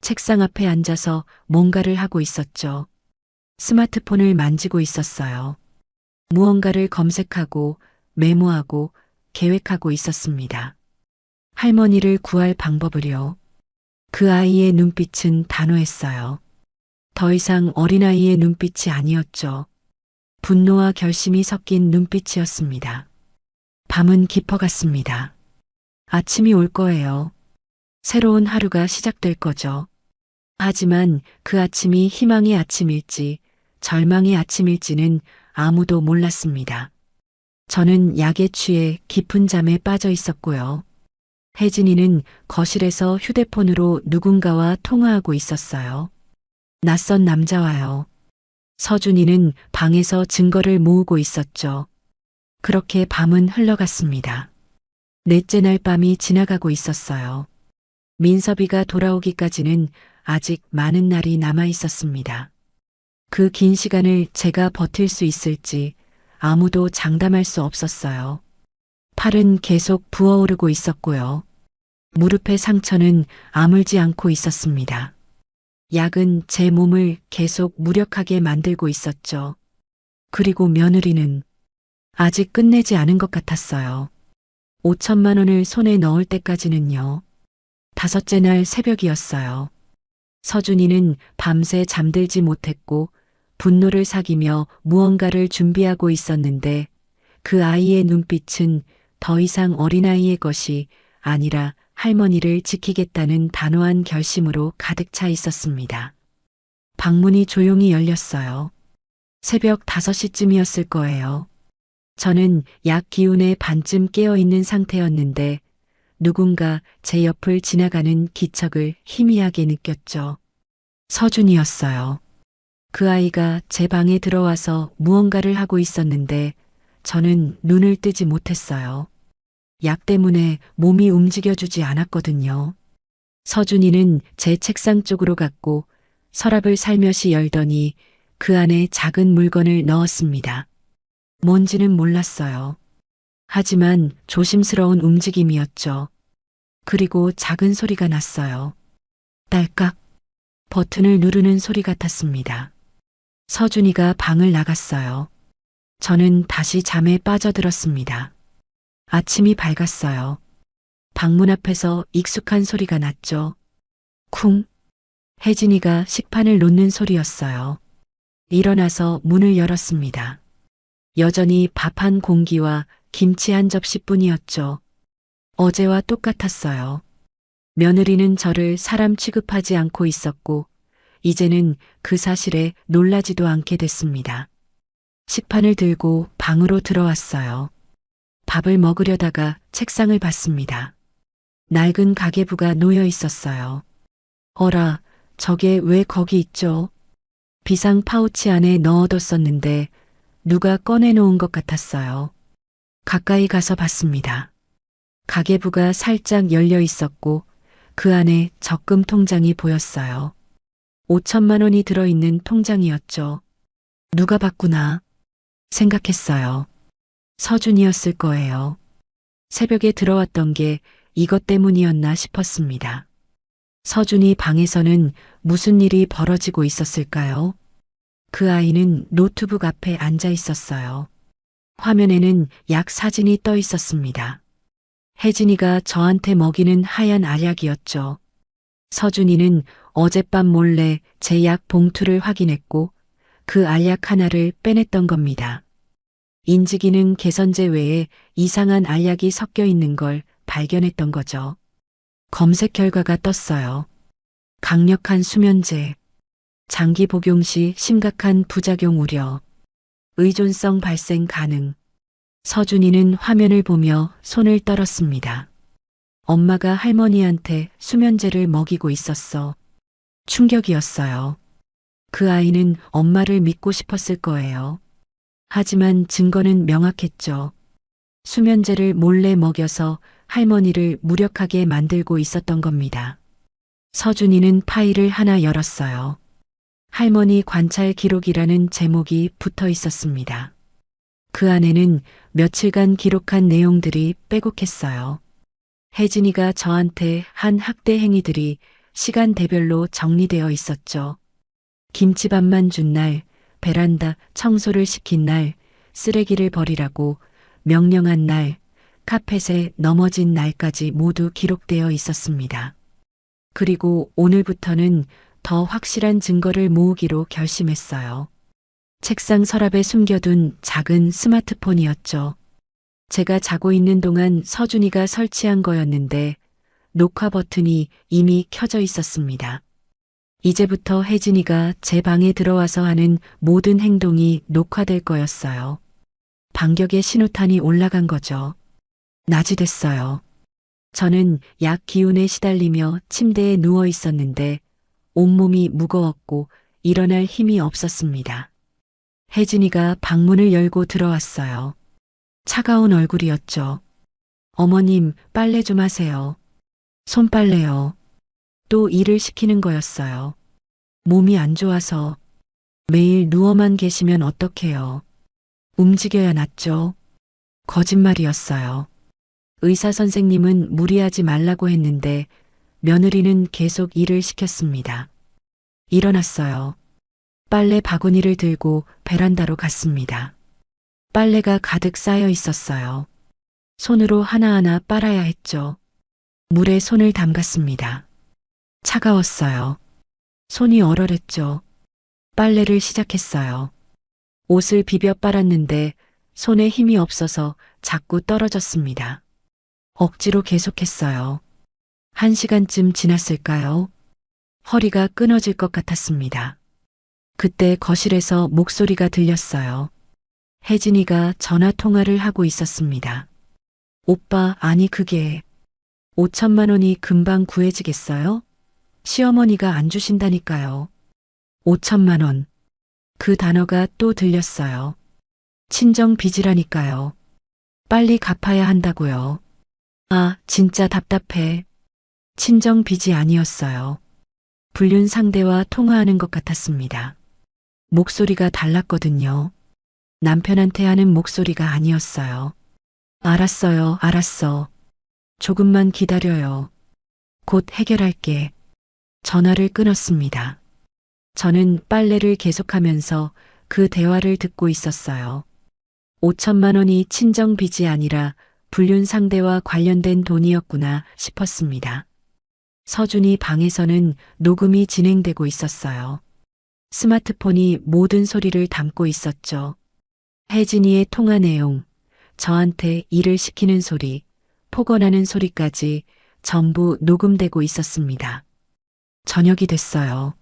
책상 앞에 앉아서 뭔가를 하고 있었죠. 스마트폰을 만지고 있었어요. 무언가를 검색하고 메모하고 계획하고 있었습니다. 할머니를 구할 방법을요. 그 아이의 눈빛은 단호했어요. 더 이상 어린아이의 눈빛이 아니었죠. 분노와 결심이 섞인 눈빛이었습니다. 밤은 깊어갔습니다. 아침이 올 거예요. 새로운 하루가 시작될 거죠. 하지만 그 아침이 희망의 아침일지 절망의 아침일지는 아무도 몰랐습니다. 저는 약에 취해 깊은 잠에 빠져 있었고요. 혜진이는 거실에서 휴대폰으로 누군가와 통화하고 있었어요. 낯선 남자와요. 서준이는 방에서 증거를 모으고 있었죠. 그렇게 밤은 흘러갔습니다. 넷째 날 밤이 지나가고 있었어요. 민섭이가 돌아오기까지는 아직 많은 날이 남아 있었습니다. 그 긴 시간을 제가 버틸 수 있을지 아무도 장담할 수 없었어요. 팔은 계속 부어오르고 있었고요. 무릎의 상처는 아물지 않고 있었습니다. 약은 제 몸을 계속 무력하게 만들고 있었죠. 그리고 며느리는 아직 끝내지 않은 것 같았어요. 5천만 원을 손에 넣을 때까지는요. 다섯째 날 새벽이었어요. 서준이는 밤새 잠들지 못했고 분노를 사기며 무언가를 준비하고 있었는데 그 아이의 눈빛은 더 이상 어린아이의 것이 아니라 할머니를 지키겠다는 단호한 결심으로 가득 차 있었습니다. 방문이 조용히 열렸어요. 새벽 5시쯤이었을 거예요. 저는 약 기운에 반쯤 깨어있는 상태였는데 누군가 제 옆을 지나가는 기척을 희미하게 느꼈죠. 서준이었어요. 그 아이가 제 방에 들어와서 무언가를 하고 있었는데 저는 눈을 뜨지 못했어요. 약 때문에 몸이 움직여주지 않았거든요. 서준이는 제 책상 쪽으로 갔고 서랍을 살며시 열더니 그 안에 작은 물건을 넣었습니다. 뭔지는 몰랐어요. 하지만 조심스러운 움직임이었죠. 그리고 작은 소리가 났어요. 딸깍. 버튼을 누르는 소리 같았습니다. 서준이가 방을 나갔어요. 저는 다시 잠에 빠져들었습니다. 아침이 밝았어요. 방문 앞에서 익숙한 소리가 났죠. 쿵. 혜진이가 식판을 놓는 소리였어요. 일어나서 문을 열었습니다. 여전히 밥 한 공기와 김치 한 접시뿐이었죠. 어제와 똑같았어요. 며느리는 저를 사람 취급하지 않고 있었고 이제는 그 사실에 놀라지도 않게 됐습니다. 식판을 들고 방으로 들어왔어요. 밥을 먹으려다가 책상을 봤습니다. 낡은 가계부가 놓여 있었어요. 어라, 저게 왜 거기 있죠? 비상 파우치 안에 넣어뒀었는데 누가 꺼내놓은 것 같았어요. 가까이 가서 봤습니다. 가계부가 살짝 열려 있었고 그 안에 적금 통장이 보였어요. 5천만 원이 들어있는 통장이었죠. 누가 봤구나 생각했어요. 서준이었을 거예요. 새벽에 들어왔던 게 이것 때문이었나 싶었습니다. 서준이 방에서는 무슨 일이 벌어지고 있었을까요? 그 아이는 노트북 앞에 앉아 있었어요. 화면에는 약 사진이 떠 있었습니다. 혜진이가 저한테 먹이는 하얀 알약이었죠. 서준이는 어젯밤 몰래 제 약 봉투를 확인했고 그 알약 하나를 빼냈던 겁니다. 인지기능 개선제 외에 이상한 알약이 섞여 있는 걸 발견했던 거죠. 검색 결과가 떴어요. 강력한 수면제, 장기 복용 시 심각한 부작용 우려, 의존성 발생 가능. 서준이는 화면을 보며 손을 떨었습니다. 엄마가 할머니한테 수면제를 먹이고 있었어. 충격이었어요. 그 아이는 엄마를 믿고 싶었을 거예요. 하지만 증거는 명확했죠. 수면제를 몰래 먹여서 할머니를 무력하게 만들고 있었던 겁니다. 서준이는 파일을 하나 열었어요. 할머니 관찰 기록이라는 제목이 붙어 있었습니다. 그 안에는 며칠간 기록한 내용들이 빼곡했어요. 혜진이가 저한테 한 학대 행위들이 시간대별로 정리되어 있었죠. 김치밥만 준 날, 베란다 청소를 시킨 날, 쓰레기를 버리라고 명령한 날, 카펫에 넘어진 날까지 모두 기록되어 있었습니다. 그리고 오늘부터는 더 확실한 증거를 모으기로 결심했어요. 책상 서랍에 숨겨둔 작은 스마트폰이었죠. 제가 자고 있는 동안 서준이가 설치한 거였는데 녹화 버튼이 이미 켜져 있었습니다. 이제부터 혜진이가 제 방에 들어와서 하는 모든 행동이 녹화될 거였어요. 반격의 신호탄이 올라간 거죠. 낮이 됐어요. 저는 약 기운에 시달리며 침대에 누워 있었는데 온몸이 무거웠고 일어날 힘이 없었습니다. 혜진이가 방문을 열고 들어왔어요. 차가운 얼굴이었죠. 어머님, 빨래 좀 하세요. 손빨래요. 또 일을 시키는 거였어요. 몸이 안 좋아서 매일 누워만 계시면 어떡해요. 움직여야 낫죠. 거짓말이었어요. 의사 선생님은 무리하지 말라고 했는데 며느리는 계속 일을 시켰습니다. 일어났어요. 빨래 바구니를 들고 베란다로 갔습니다. 빨래가 가득 쌓여 있었어요. 손으로 하나하나 빨아야 했죠. 물에 손을 담갔습니다. 차가웠어요. 손이 얼얼했죠. 빨래를 시작했어요. 옷을 비벼 빨았는데 손에 힘이 없어서 자꾸 떨어졌습니다. 억지로 계속했어요. 1시간쯤 지났을까요? 허리가 끊어질 것 같았습니다. 그때 거실에서 목소리가 들렸어요. 혜진이가 전화 통화를 하고 있었습니다. 오빠, 아니 그게 5천만 원이 금방 구해지겠어요? 시어머니가 안 주신다니까요. 5천만 원. 그 단어가 또 들렸어요. 친정 빚이라니까요. 빨리 갚아야 한다고요. 아, 진짜 답답해. 친정 빚이 아니었어요. 불륜 상대와 통화하는 것 같았습니다. 목소리가 달랐거든요. 남편한테 하는 목소리가 아니었어요. 알았어요, 알았어. 조금만 기다려요. 곧 해결할게. 전화를 끊었습니다. 저는 빨래를 계속하면서 그 대화를 듣고 있었어요. 5천만 원이 친정 빚이 아니라 불륜 상대와 관련된 돈이었구나 싶었습니다. 서준이 방에서는 녹음이 진행되고 있었어요. 스마트폰이 모든 소리를 담고 있었죠. 혜진이의 통화 내용, 저한테 일을 시키는 소리, 폭언하는 소리까지 전부 녹음되고 있었습니다. 저녁이 됐어요.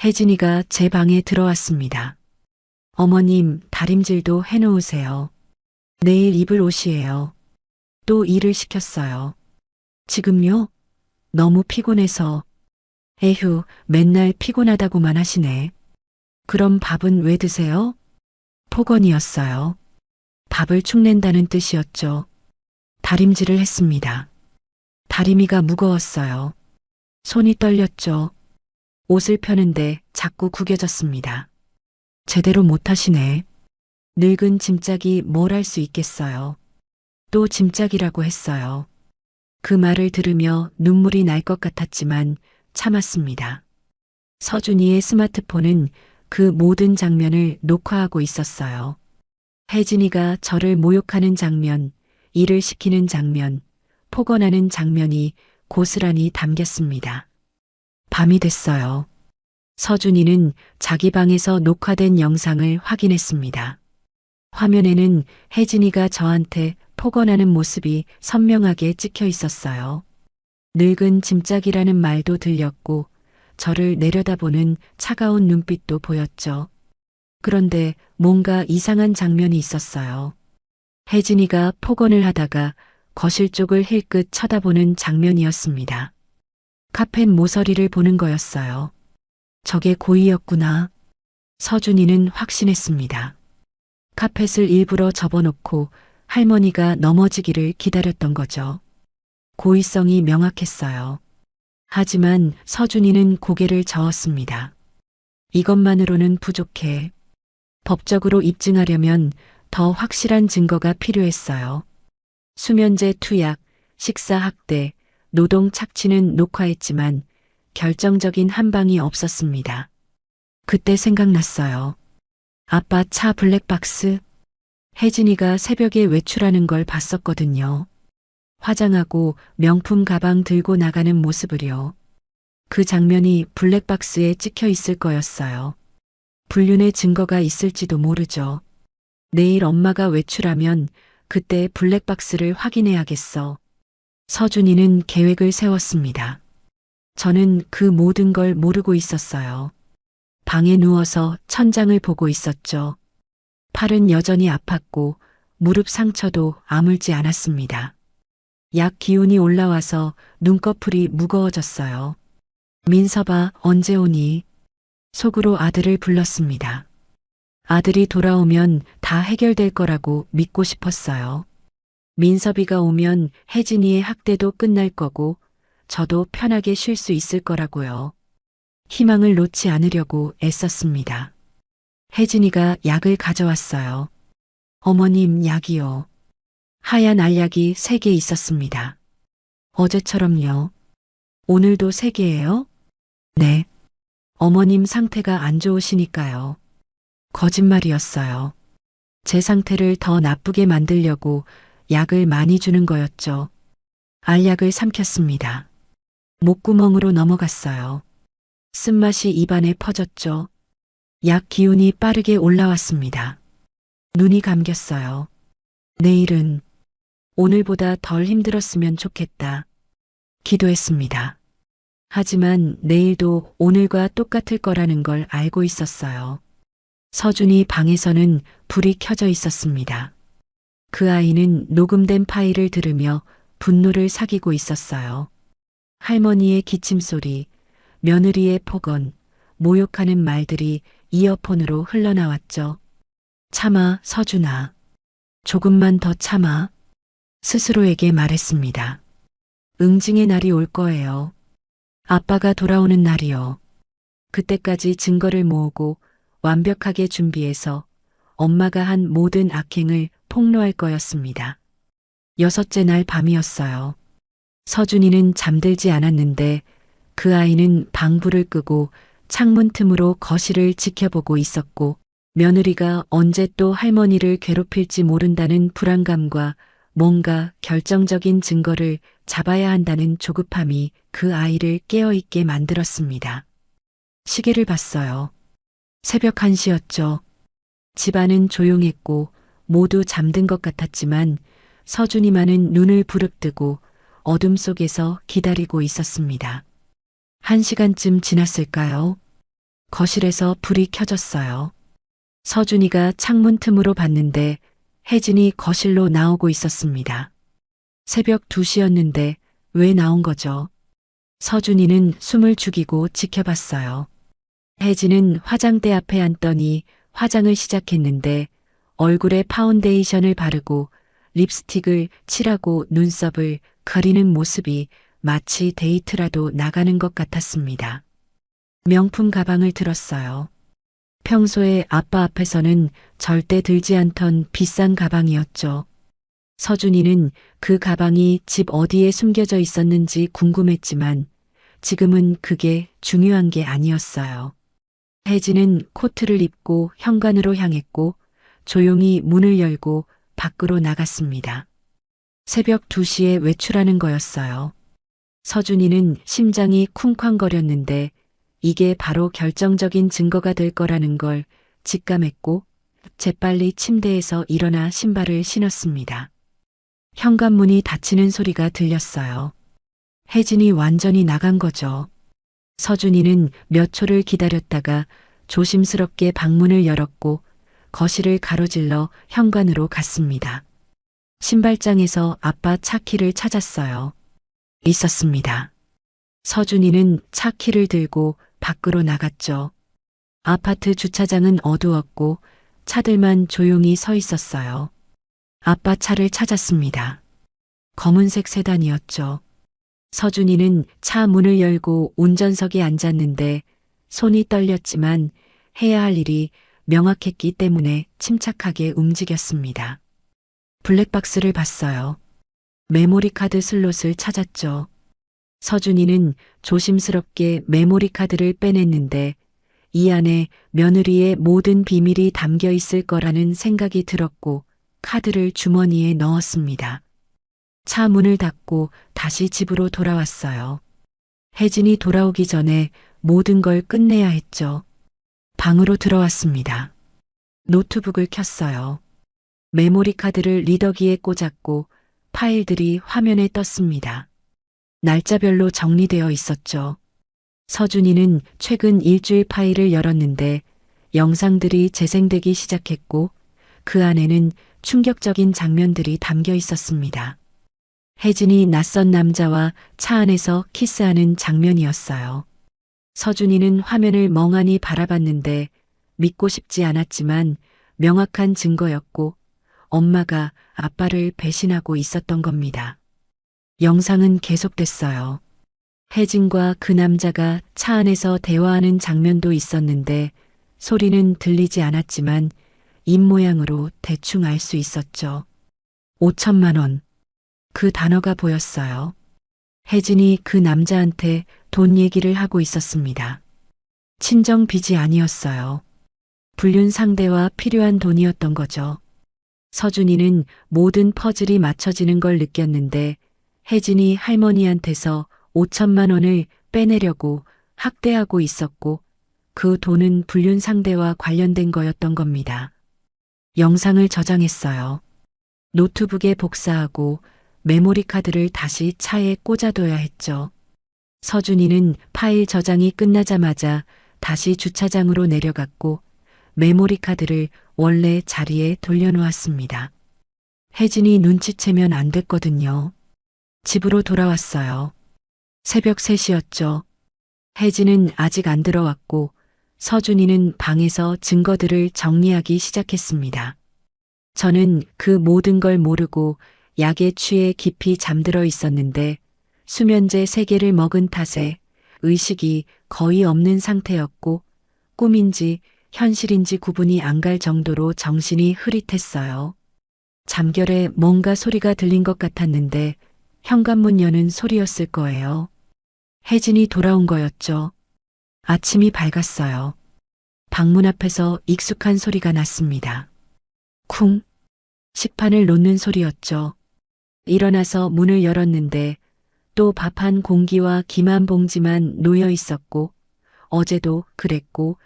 혜진이가 제 방에 들어왔습니다. 어머님, 다림질도 해놓으세요. 내일 입을 옷이에요. 또 일을 시켰어요. 지금요? 너무 피곤해서. 에휴, 맨날 피곤하다고만 하시네. 그럼 밥은 왜 드세요? 폭언이었어요. 밥을 축낸다는 뜻이었죠. 다림질을 했습니다. 다리미가 무거웠어요. 손이 떨렸죠. 옷을 펴는데 자꾸 구겨졌습니다. 제대로 못하시네. 늙은 짐짝이 뭘 할 수 있겠어요. 또 짐짝이라고 했어요. 그 말을 들으며 눈물이 날 것 같았지만 참았습니다. 서준이의 스마트폰은 그 모든 장면을 녹화하고 있었어요. 혜진이가 저를 모욕하는 장면, 일을 시키는 장면, 폭언하는 장면이 고스란히 담겼습니다. 밤이 됐어요. 서준이는 자기 방에서 녹화된 영상을 확인했습니다. 화면에는 혜진이가 저한테 폭언하는 모습이 선명하게 찍혀 있었어요. 늙은 짐짝이라는 말도 들렸고 저를 내려다보는 차가운 눈빛도 보였죠. 그런데 뭔가 이상한 장면이 있었어요. 혜진이가 폭언을 하다가 거실 쪽을 힐끗 쳐다보는 장면이었습니다. 카펫 모서리를 보는 거였어요. 저게 고의였구나. 서준이는 확신했습니다. 카펫을 일부러 접어놓고 할머니가 넘어지기를 기다렸던 거죠. 고의성이 명확했어요. 하지만 서준이는 고개를 저었습니다. 이것만으로는 부족해. 법적으로 입증하려면 더 확실한 증거가 필요했어요. 수면제 투약, 식사 학대, 노동 착취는 녹화했지만 결정적인 한 방이 없었습니다. 그때 생각났어요. 아빠 차 블랙박스. 혜진이가 새벽에 외출하는 걸 봤었거든요. 화장하고 명품 가방 들고 나가는 모습을요. 그 장면이 블랙박스에 찍혀 있을 거였어요. 불륜의 증거가 있을지도 모르죠. 내일 엄마가 외출하면 그때 블랙박스를 확인해야겠어. 서준이는 계획을 세웠습니다. 저는 그 모든 걸 모르고 있었어요. 방에 누워서 천장을 보고 있었죠. 팔은 여전히 아팠고 무릎 상처도 아물지 않았습니다. 약 기운이 올라와서 눈꺼풀이 무거워졌어요. 민서봐, 언제 오니? 속으로 아들을 불렀습니다. 아들이 돌아오면 다 해결될 거라고 믿고 싶었어요. 민섭이가 오면 혜진이의 학대도 끝날 거고 저도 편하게 쉴 수 있을 거라고요. 희망을 놓지 않으려고 애썼습니다. 혜진이가 약을 가져왔어요. 어머님, 약이요. 하얀 알약이 3개 있었습니다. 어제처럼요. 오늘도 3개예요? 네. 어머님 상태가 안 좋으시니까요. 거짓말이었어요. 제 상태를 더 나쁘게 만들려고 약을 많이 주는 거였죠. 알약을 삼켰습니다. 목구멍으로 넘어갔어요. 쓴맛이 입안에 퍼졌죠. 약 기운이 빠르게 올라왔습니다. 눈이 감겼어요. 내일은 오늘보다 덜 힘들었으면 좋겠다. 기도했습니다. 하지만 내일도 오늘과 똑같을 거라는 걸 알고 있었어요. 서준이 방에서는 불이 켜져 있었습니다. 그 아이는 녹음된 파일을 들으며 분노를 사귀고 있었어요. 할머니의 기침소리, 며느리의 폭언, 모욕하는 말들이 이어폰으로 흘러나왔죠. 참아, 서준아. 조금만 더 참아. 스스로에게 말했습니다. 응징의 날이 올 거예요. 아빠가 돌아오는 날이요. 그때까지 증거를 모으고 완벽하게 준비해서 엄마가 한 모든 악행을 폭로할 거였습니다. 6째 날 밤이었어요. 서준이는 잠들지 않았는데 그 아이는 방불을 끄고 창문 틈으로 거실을 지켜보고 있었고 며느리가 언제 또 할머니를 괴롭힐지 모른다는 불안감과 뭔가 결정적인 증거를 잡아야 한다는 조급함이 그 아이를 깨어있게 만들었습니다. 시계를 봤어요. 새벽 1시였죠. 집안은 조용했고 모두 잠든 것 같았지만 서준이만은 눈을 부릅뜨고 어둠 속에서 기다리고 있었습니다. 1시간쯤 지났을까요? 거실에서 불이 켜졌어요. 서준이가 창문 틈으로 봤는데 혜진이 거실로 나오고 있었습니다. 새벽 2시였는데 왜 나온 거죠? 서준이는 숨을 죽이고 지켜봤어요. 혜진은 화장대 앞에 앉더니 화장을 시작했는데 얼굴에 파운데이션을 바르고 립스틱을 칠하고 눈썹을 그리는 모습이 마치 데이트라도 나가는 것 같았습니다. 명품 가방을 들었어요. 평소에 아빠 앞에서는 절대 들지 않던 비싼 가방이었죠. 서준이는 그 가방이 집 어디에 숨겨져 있었는지 궁금했지만 지금은 그게 중요한 게 아니었어요. 혜진은 코트를 입고 현관으로 향했고 조용히 문을 열고 밖으로 나갔습니다. 새벽 2시에 외출하는 거였어요. 서준이는 심장이 쿵쾅거렸는데 이게 바로 결정적인 증거가 될 거라는 걸 직감했고 재빨리 침대에서 일어나 신발을 신었습니다. 현관문이 닫히는 소리가 들렸어요. 혜진이 완전히 나간 거죠. 서준이는 몇 초를 기다렸다가 조심스럽게 방문을 열었고 거실을 가로질러 현관으로 갔습니다. 신발장에서 아빠 차키를 찾았어요. 있었습니다. 서준이는 차키를 들고 밖으로 나갔죠. 아파트 주차장은 어두웠고 차들만 조용히 서 있었어요. 아빠 차를 찾았습니다. 검은색 세단이었죠. 서준이는 차 문을 열고 운전석에 앉았는데 손이 떨렸지만 해야 할 일이 명확했기 때문에 침착하게 움직였습니다. 블랙박스를 봤어요. 메모리 카드 슬롯을 찾았죠. 서준이는 조심스럽게 메모리 카드를 빼냈는데 이 안에 며느리의 모든 비밀이 담겨 있을 거라는 생각이 들었고 카드를 주머니에 넣었습니다. 차 문을 닫고 다시 집으로 돌아왔어요. 혜진이 돌아오기 전에 모든 걸 끝내야 했죠. 방으로 들어왔습니다. 노트북을 켰어요. 메모리 카드를 리더기에 꽂았고 파일들이 화면에 떴습니다. 날짜별로 정리되어 있었죠. 서준이는 최근 일주일 파일을 열었는데 영상들이 재생되기 시작했고 그 안에는 충격적인 장면들이 담겨 있었습니다. 혜진이 낯선 남자와 차 안에서 키스하는 장면이었어요. 서준이는 화면을 멍하니 바라봤는데 믿고 싶지 않았지만 명확한 증거였고 엄마가 아빠를 배신하고 있었던 겁니다. 영상은 계속됐어요. 혜진과 그 남자가 차 안에서 대화하는 장면도 있었는데 소리는 들리지 않았지만 입모양으로 대충 알 수 있었죠. 5천만 원. 그 단어가 보였어요. 혜진이 그 남자한테 돈 얘기를 하고 있었습니다. 친정 빚이 아니었어요. 불륜 상대와 필요한 돈이었던 거죠. 서준이는 모든 퍼즐이 맞춰지는 걸 느꼈는데 혜진이 할머니한테서 5천만 원을 빼내려고 학대하고 있었고 그 돈은 불륜 상대와 관련된 거였던 겁니다. 영상을 저장했어요. 노트북에 복사하고 메모리 카드를 다시 차에 꽂아둬야 했죠. 서준이는 파일 저장이 끝나자마자 다시 주차장으로 내려갔고 메모리 카드를 원래 자리에 돌려놓았습니다. 혜진이 눈치채면 안 됐거든요. 집으로 돌아왔어요. 새벽 3시였죠. 혜진은 아직 안 들어왔고 서준이는 방에서 증거들을 정리하기 시작했습니다. 저는 그 모든 걸 모르고 약에 취해 깊이 잠들어 있었는데 수면제 3개를 먹은 탓에 의식이 거의 없는 상태였고 꿈인지 현실인지 구분이 안 갈 정도로 정신이 흐릿했어요. 잠결에 뭔가 소리가 들린 것 같았는데 현관문 여는 소리였을 거예요. 혜진이 돌아온 거였죠. 아침이 밝았어요. 방문 앞에서 익숙한 소리가 났습니다. 쿵. 식판을 놓는 소리였죠. 일어나서 문을 열었는데 또 밥 한 공기와 김 한 봉지만 놓여 있었고 어제도 그랬고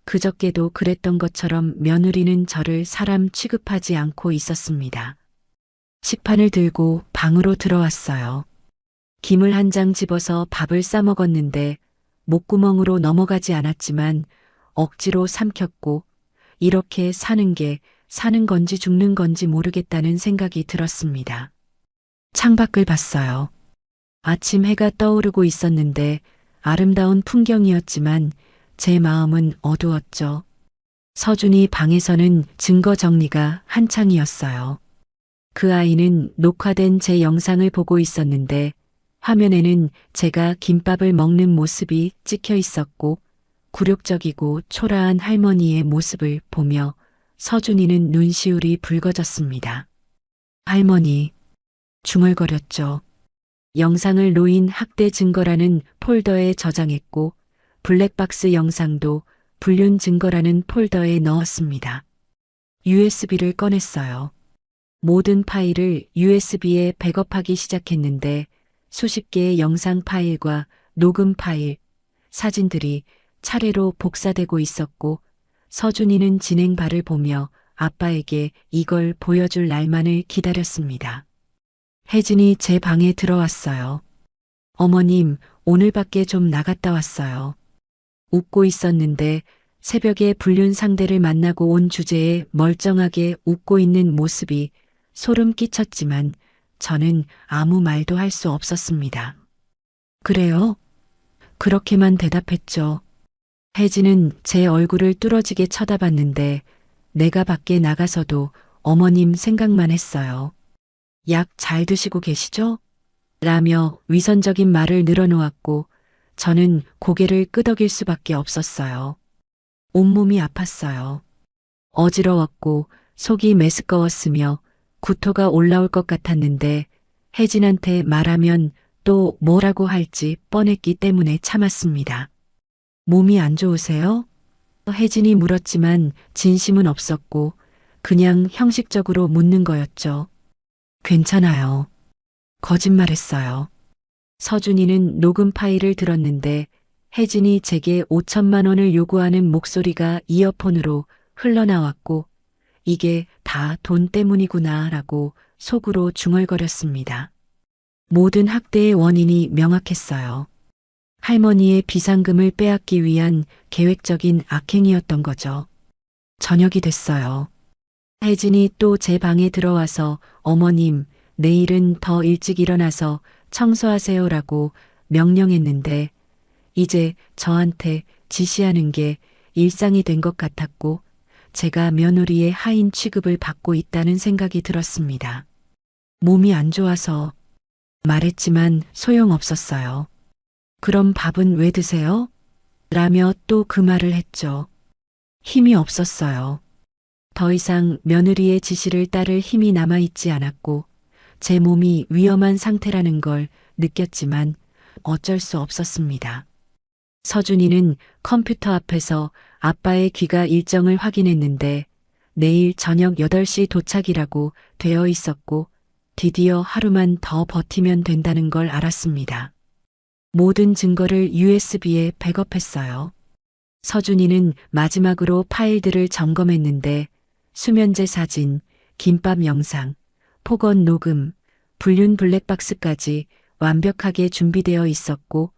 그저께도 그랬던 것처럼 며느리는 저를 사람 취급하지 않고 있었습니다. 식판을 들고 방으로 들어왔어요. 김을 한 장 집어서 밥을 싸 먹었는데 목구멍으로 넘어가지 않았지만 억지로 삼켰고 이렇게 사는 게 사는 건지 죽는 건지 모르겠다는 생각이 들었습니다. 창밖을 봤어요. 아침 해가 떠오르고 있었는데 아름다운 풍경이었지만 제 마음은 어두웠죠. 서준이 방에서는 증거 정리가 한창이었어요. 그 아이는 녹화된 제 영상을 보고 있었는데 화면에는 제가 김밥을 먹는 모습이 찍혀 있었고 굴욕적이고 초라한 할머니의 모습을 보며 서준이는 눈시울이 붉어졌습니다. 할머니, 중얼거렸죠. 영상을 놓인 학대 증거라는 폴더에 저장했고 블랙박스 영상도 불륜 증거라는 폴더에 넣었습니다. USB를 꺼냈어요. 모든 파일을 USB에 백업하기 시작했는데 수십 개의 영상 파일과 녹음 파일, 사진들이 차례로 복사되고 있었고 서준이는 진행바를 보며 아빠에게 이걸 보여줄 날만을 기다렸습니다. 혜진이 제 방에 들어왔어요. 어머님, 오늘 밖에 좀 나갔다 왔어요. 웃고 있었는데 새벽에 불륜 상대를 만나고 온 주제에 멀쩡하게 웃고 있는 모습이 소름 끼쳤지만 저는 아무 말도 할 수 없었습니다. 그래요? 그렇게만 대답했죠. 혜진은 제 얼굴을 뚫어지게 쳐다봤는데 내가 밖에 나가서도 어머님 생각만 했어요. 약 잘 드시고 계시죠? 라며 위선적인 말을 늘어놓았고 저는 고개를 끄덕일 수밖에 없었어요. 온몸이 아팠어요. 어지러웠고 속이 메스꺼웠으며 구토가 올라올 것 같았는데 혜진한테 말하면 또 뭐라고 할지 뻔했기 때문에 참았습니다. 몸이 안 좋으세요? 혜진이 물었지만 진심은 없었고 그냥 형식적으로 묻는 거였죠. 괜찮아요. 거짓말했어요. 서준이는 녹음 파일을 들었는데 혜진이 제게 5천만 원을 요구하는 목소리가 이어폰으로 흘러나왔고 이게 다 돈 때문이구나 라고 속으로 중얼거렸습니다. 모든 학대의 원인이 명확했어요. 할머니의 비상금을 빼앗기 위한 계획적인 악행이었던 거죠. 저녁이 됐어요. 혜진이 또 제 방에 들어와서 어머님, 내일은 더 일찍 일어나서 청소하세요라고 명령했는데 이제 저한테 지시하는 게 일상이 된 것 같았고 제가 며느리의 하인 취급을 받고 있다는 생각이 들었습니다. 몸이 안 좋아서 말했지만 소용없었어요. 그럼 밥은 왜 드세요? 라며 또 그 말을 했죠. 힘이 없었어요. 더 이상 며느리의 지시를 따를 힘이 남아있지 않았고 제 몸이 위험한 상태라는 걸 느꼈지만 어쩔 수 없었습니다. 서준이는 컴퓨터 앞에서 아빠의 귀가 일정을 확인했는데 내일 저녁 8시 도착이라고 되어 있었고 드디어 하루만 더 버티면 된다는 걸 알았습니다. 모든 증거를 USB에 백업했어요. 서준이는 마지막으로 파일들을 점검했는데 수면제 사진, 김밥 영상, 폭언 녹음, 불륜 블랙박스까지 완벽하게 준비되어 있었고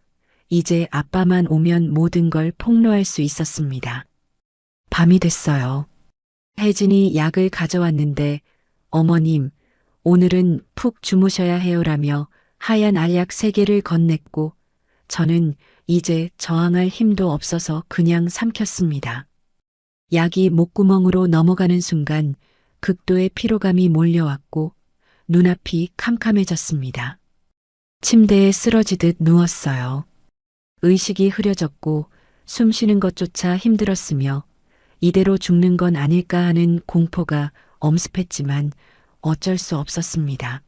이제 아빠만 오면 모든 걸 폭로할 수 있었습니다. 밤이 됐어요. 혜진이 약을 가져왔는데 어머님, 오늘은 푹 주무셔야 해요라며 하얀 알약 3개를 건넸고 저는 이제 저항할 힘도 없어서 그냥 삼켰습니다. 약이 목구멍으로 넘어가는 순간 극도의 피로감이 몰려왔고 눈앞이 캄캄해졌습니다. 침대에 쓰러지듯 누웠어요. 의식이 흐려졌고 숨 쉬는 것조차 힘들었으며 이대로 죽는 건 아닐까 하는 공포가 엄습했지만 어쩔 수 없었습니다.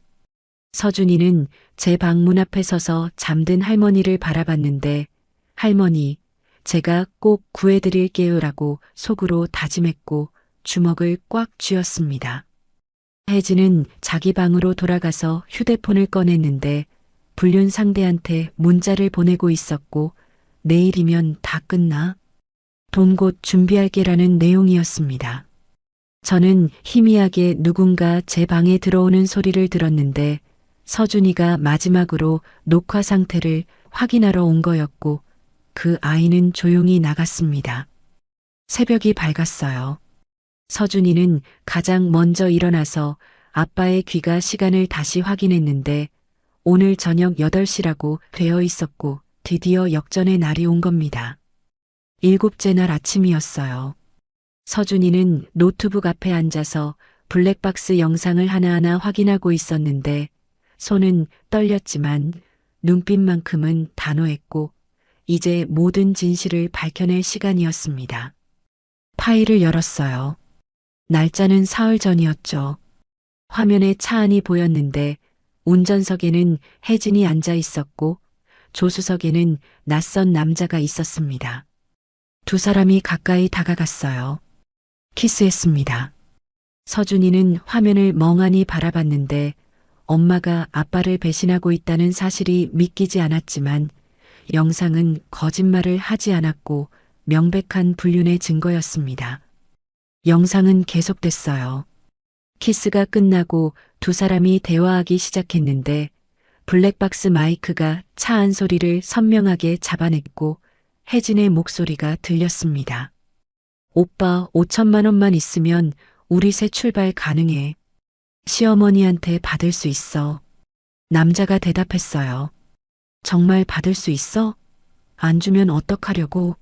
서준이는 제 방 문 앞에 서서 잠든 할머니를 바라봤는데 할머니, 제가 꼭 구해드릴게요라고 속으로 다짐했고 주먹을 꽉 쥐었습니다. 혜진은 자기 방으로 돌아가서 휴대폰을 꺼냈는데 불륜 상대한테 문자를 보내고 있었고 내일이면 다 끝나? 돈 곧 준비할게라는 내용이었습니다. 저는 희미하게 누군가 제 방에 들어오는 소리를 들었는데 서준이가 마지막으로 녹화 상태를 확인하러 온 거였고 그 아이는 조용히 나갔습니다. 새벽이 밝았어요. 서준이는 가장 먼저 일어나서 아빠의 귀가 시간을 다시 확인했는데 오늘 저녁 8시라고 되어 있었고 드디어 역전의 날이 온 겁니다. 7째 날 아침이었어요. 서준이는 노트북 앞에 앉아서 블랙박스 영상을 하나하나 확인하고 있었는데 손은 떨렸지만 눈빛만큼은 단호했고 이제 모든 진실을 밝혀낼 시간이었습니다. 파일을 열었어요. 날짜는 사흘 전이었죠. 화면에 차 안이 보였는데 운전석에는 혜진이 앉아 있었고 조수석에는 낯선 남자가 있었습니다. 두 사람이 가까이 다가갔어요. 키스했습니다. 서준이는 화면을 멍하니 바라봤는데 엄마가 아빠를 배신하고 있다는 사실이 믿기지 않았지만 영상은 거짓말을 하지 않았고 명백한 불륜의 증거였습니다. 영상은 계속됐어요. 키스가 끝나고 두 사람이 대화하기 시작했는데 블랙박스 마이크가 차 안 소리를 선명하게 잡아냈고 혜진의 목소리가 들렸습니다. 오빠 5천만 원만 있으면 우리 새 출발 가능해. 시어머니한테 받을 수 있어. 남자가 대답했어요. 정말 받을 수 있어? 안 주면 어떡하려고?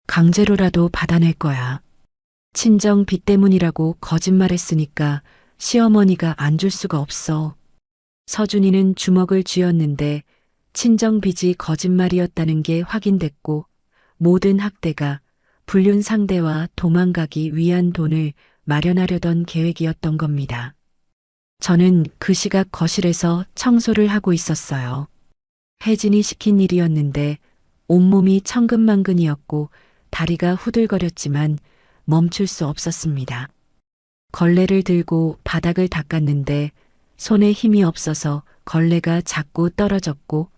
강제로라도 받아낼 거야. 친정 빚 때문이라고 거짓말했으니까 시어머니가 안 줄 수가 없어. 서준이는 주먹을 쥐었는데 친정 빚이 거짓말이었다는 게 확인됐고 모든 학대가 불륜 상대와 도망가기 위한 돈을 마련하려던 계획이었던 겁니다. 저는 그 시각 거실에서 청소를 하고 있었어요. 혜진이 시킨 일이었는데 온몸이 천근만근이었고 다리가 후들거렸지만 멈출 수 없었습니다. 걸레를 들고 바닥을 닦았는데 손에 힘이 없어서 걸레가 자꾸 떨어졌고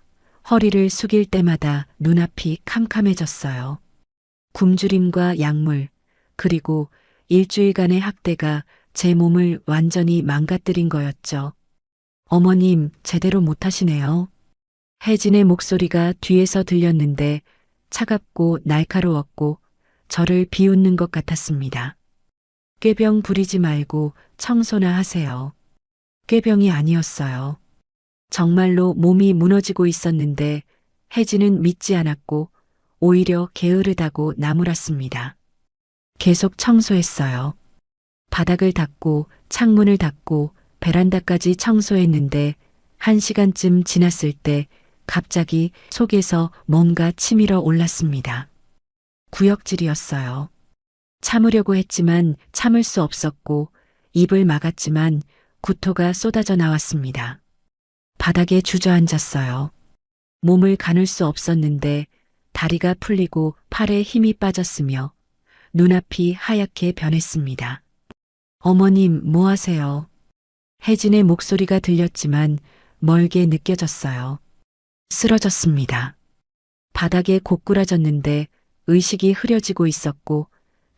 허리를 숙일 때마다 눈앞이 캄캄해졌어요. 굶주림과 약물, 그리고 일주일간의 학대가 제 몸을 완전히 망가뜨린 거였죠. 어머님, 제대로 못하시네요. 혜진의 목소리가 뒤에서 들렸는데 차갑고 날카로웠고 저를 비웃는 것 같았습니다. 꾀병 부리지 말고 청소나 하세요. 꾀병이 아니었어요. 정말로 몸이 무너지고 있었는데 혜진은 믿지 않았고 오히려 게으르다고 나무랐습니다. 계속 청소했어요. 바닥을 닦고 창문을 닦고 베란다까지 청소했는데 1시간쯤 지났을 때 갑자기 속에서 뭔가 치밀어 올랐습니다. 구역질이었어요. 참으려고 했지만 참을 수 없었고 입을 막았지만 구토가 쏟아져 나왔습니다. 바닥에 주저앉았어요. 몸을 가눌 수 없었는데 다리가 풀리고 팔에 힘이 빠졌으며 눈앞이 하얗게 변했습니다. 어머님, 뭐 하세요? 혜진의 목소리가 들렸지만 멀게 느껴졌어요. 쓰러졌습니다. 바닥에 고꾸라졌는데 의식이 흐려지고 있었고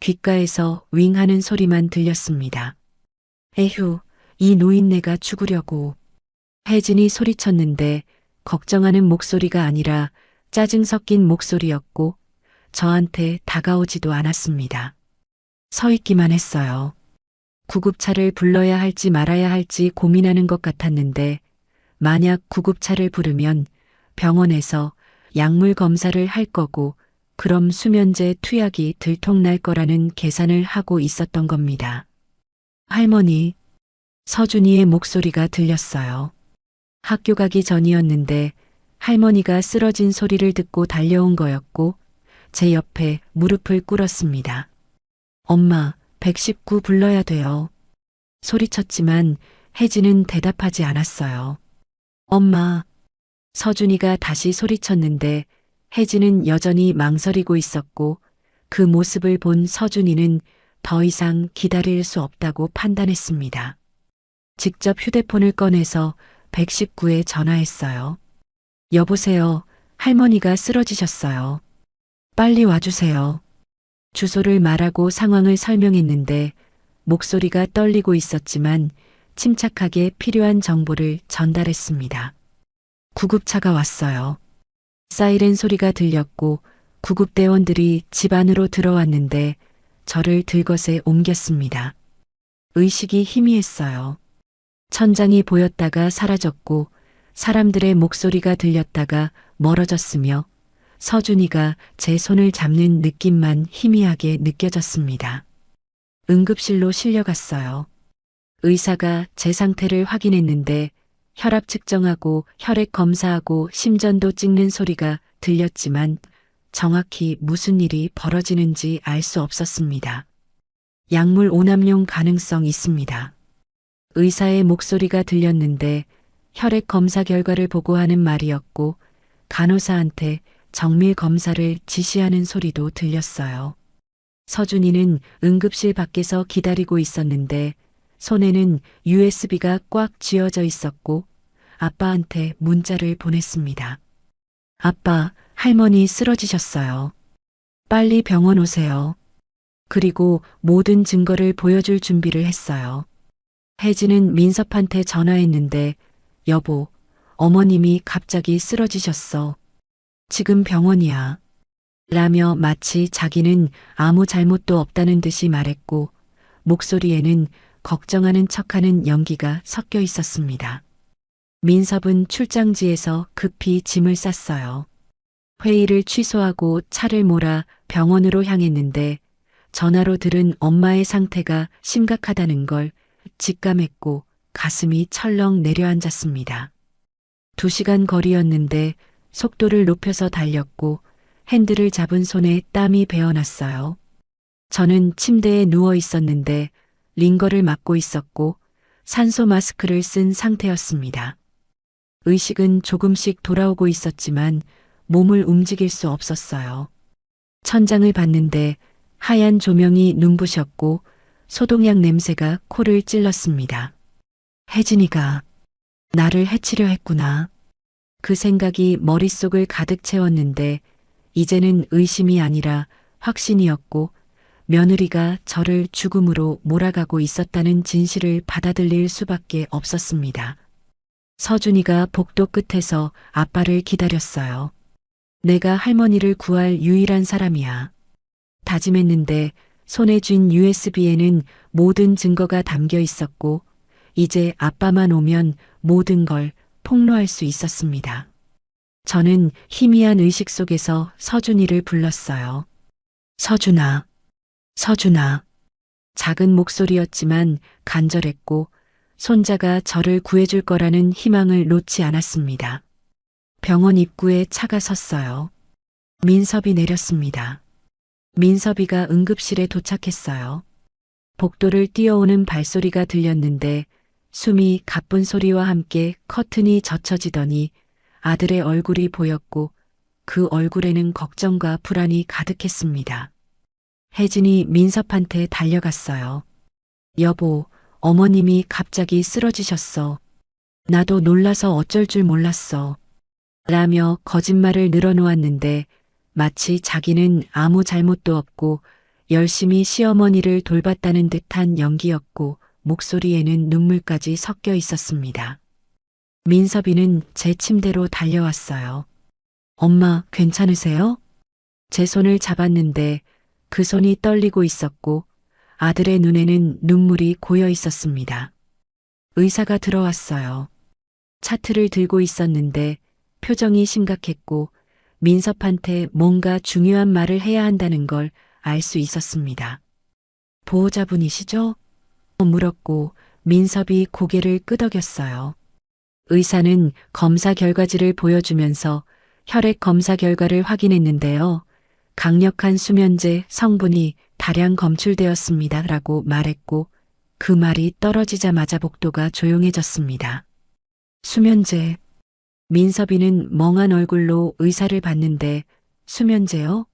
귓가에서 윙 하는 소리만 들렸습니다. 에휴, 이 노인네가 죽으려고. 혜진이 소리쳤는데 걱정하는 목소리가 아니라 짜증 섞인 목소리였고 저한테 다가오지도 않았습니다. 서 있기만 했어요. 구급차를 불러야 할지 말아야 할지 고민하는 것 같았는데 만약 구급차를 부르면 병원에서 약물 검사를 할 거고 그럼 수면제 투약이 들통날 거라는 계산을 하고 있었던 겁니다. 할머니, 서준이의 목소리가 들렸어요. 학교 가기 전이었는데 할머니가 쓰러진 소리를 듣고 달려온 거였고 제 옆에 무릎을 꿇었습니다. 엄마, 119 불러야 돼요. 소리쳤지만 혜진은 대답하지 않았어요. 엄마. 서준이가 다시 소리쳤는데 혜진은 여전히 망설이고 있었고 그 모습을 본 서준이는 더 이상 기다릴 수 없다고 판단했습니다. 직접 휴대폰을 꺼내서 119에 전화했어요. 여보세요. 할머니가 쓰러지셨어요. 빨리 와주세요. 주소를 말하고 상황을 설명했는데 목소리가 떨리고 있었지만 침착하게 필요한 정보를 전달했습니다. 구급차가 왔어요. 사이렌 소리가 들렸고 구급대원들이 집 안으로 들어왔는데 저를 들것에 옮겼습니다. 의식이 희미했어요. 천장이 보였다가 사라졌고 사람들의 목소리가 들렸다가 멀어졌으며 서준이가 제 손을 잡는 느낌만 희미하게 느껴졌습니다. 응급실로 실려갔어요. 의사가 제 상태를 확인했는데 혈압 측정하고 혈액 검사하고 심전도 찍는 소리가 들렸지만 정확히 무슨 일이 벌어지는지 알 수 없었습니다. 약물 오남용 가능성 있습니다. 의사의 목소리가 들렸는데 혈액 검사 결과를 보고하는 말이었고 간호사한테 정밀 검사를 지시하는 소리도 들렸어요. 서준이는 응급실 밖에서 기다리고 있었는데 손에는 USB가 꽉 쥐어져 있었고 아빠한테 문자를 보냈습니다. 아빠, 할머니 쓰러지셨어요. 빨리 병원 오세요. 그리고 모든 증거를 보여줄 준비를 했어요. 혜진은 민섭한테 전화했는데 여보, 어머님이 갑자기 쓰러지셨어. 지금 병원이야. 라며 마치 자기는 아무 잘못도 없다는 듯이 말했고 목소리에는 걱정하는 척하는 연기가 섞여 있었습니다. 민섭은 출장지에서 급히 짐을 쌌어요. 회의를 취소하고 차를 몰아 병원으로 향했는데 전화로 들은 엄마의 상태가 심각하다는 걸 직감했고 가슴이 철렁 내려앉았습니다. 2시간 거리였는데 속도를 높여서 달렸고 핸들을 잡은 손에 땀이 배어났어요. 저는 침대에 누워 있었는데 링거를 맞고 있었고 산소 마스크를 쓴 상태였습니다. 의식은 조금씩 돌아오고 있었지만 몸을 움직일 수 없었어요. 천장을 봤는데 하얀 조명이 눈부셨고 소독약 냄새가 코를 찔렀습니다. 혜진이가 나를 해치려 했구나. 그 생각이 머릿속을 가득 채웠는데 이제는 의심이 아니라 확신이었고 며느리가 저를 죽음으로 몰아가고 있었다는 진실을 받아들일 수밖에 없었습니다. 서준이가 복도 끝에서 아빠를 기다렸어요. 내가 할머니를 구할 유일한 사람이야. 다짐했는데 손에 쥔 USB에는 모든 증거가 담겨 있었고 이제 아빠만 오면 모든 걸 폭로할 수 있었습니다. 저는 희미한 의식 속에서 서준이를 불렀어요. 서준아, 서준아. 작은 목소리였지만 간절했고 손자가 저를 구해줄 거라는 희망을 놓지 않았습니다. 병원 입구에 차가 섰어요. 민섭이 내렸습니다. 민섭이가 응급실에 도착했어요. 복도를 뛰어오는 발소리가 들렸는데 숨이 가쁜 소리와 함께 커튼이 젖혀지더니 아들의 얼굴이 보였고 그 얼굴에는 걱정과 불안이 가득했습니다. 혜진이 민섭한테 달려갔어요. 여보, 어머님이 갑자기 쓰러지셨어. 나도 놀라서 어쩔 줄 몰랐어. 라며 거짓말을 늘어놓았는데 마치 자기는 아무 잘못도 없고 열심히 시어머니를 돌봤다는 듯한 연기였고 목소리에는 눈물까지 섞여 있었습니다. 민섭이는 제 침대로 달려왔어요. 엄마, 괜찮으세요? 제 손을 잡았는데 그 손이 떨리고 있었고 아들의 눈에는 눈물이 고여 있었습니다. 의사가 들어왔어요. 차트를 들고 있었는데 표정이 심각했고 민섭한테 뭔가 중요한 말을 해야 한다는 걸 알 수 있었습니다. 보호자분이시죠? 물었고 민섭이 고개를 끄덕였어요. 의사는 검사 결과지를 보여주면서 혈액 검사 결과를 확인했는데요. 강력한 수면제 성분이 다량 검출되었습니다. 라고 말했고 그 말이 떨어지자마자 복도가 조용해졌습니다. 수면제. 민섭이는 멍한 얼굴로 의사를 봤는데 수면제요?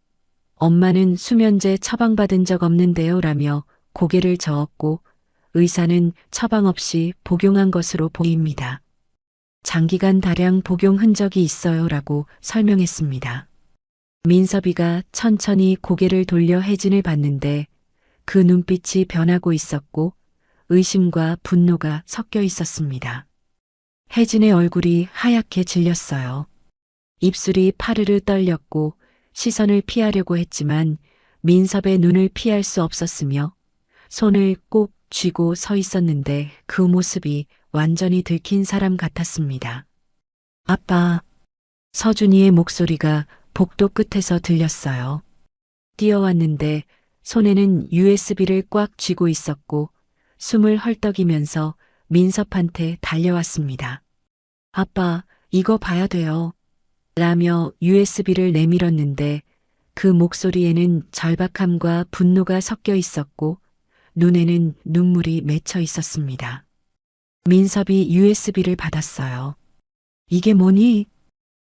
엄마는 수면제 처방받은 적 없는데요. 라며 고개를 저었고 의사는 처방 없이 복용한 것으로 보입니다. 장기간 다량 복용 흔적이 있어요. 라고 설명했습니다. 민섭이가 천천히 고개를 돌려 혜진을 봤는데 그 눈빛이 변하고 있었고 의심과 분노가 섞여 있었습니다. 혜진의 얼굴이 하얗게 질렸어요. 입술이 파르르 떨렸고 시선을 피하려고 했지만 민섭의 눈을 피할 수 없었으며 손을 꼭 쥐고 서 있었는데 그 모습이 완전히 들킨 사람 같았습니다. 아빠. 서준이의 목소리가 복도 끝에서 들렸어요. 뛰어왔는데 손에는 USB를 꽉 쥐고 있었고 숨을 헐떡이면서 민섭한테 달려왔습니다. 아빠, 이거 봐야 돼요. 라며 USB를 내밀었는데 그 목소리에는 절박함과 분노가 섞여 있었고 눈에는 눈물이 맺혀 있었습니다. 민섭이 USB를 받았어요. 이게 뭐니?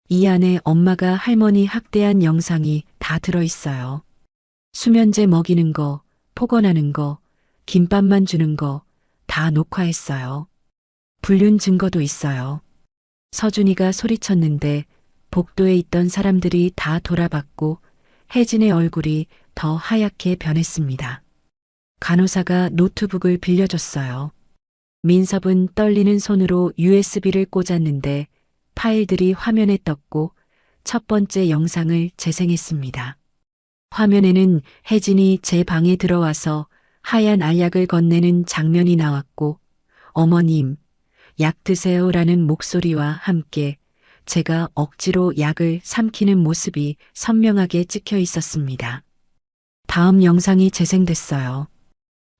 이 안에 엄마가 할머니 학대한 영상이 다 들어있어요. 수면제 먹이는 거, 폭언하는 거, 김밥만 주는 거 다 녹화했어요. 불륜 증거도 있어요. 서준이가 소리쳤는데 복도에 있던 사람들이 다 돌아봤고 혜진의 얼굴이 더 하얗게 변했습니다. 간호사가 노트북을 빌려줬어요. 민섭은 떨리는 손으로 USB를 꽂았는데 파일들이 화면에 떴고 첫 번째 영상을 재생했습니다. 화면에는 혜진이 제 방에 들어와서 하얀 알약을 건네는 장면이 나왔고 어머님, 약 드세요라는 목소리와 함께 제가 억지로 약을 삼키는 모습이 선명하게 찍혀 있었습니다. 다음 영상이 재생됐어요.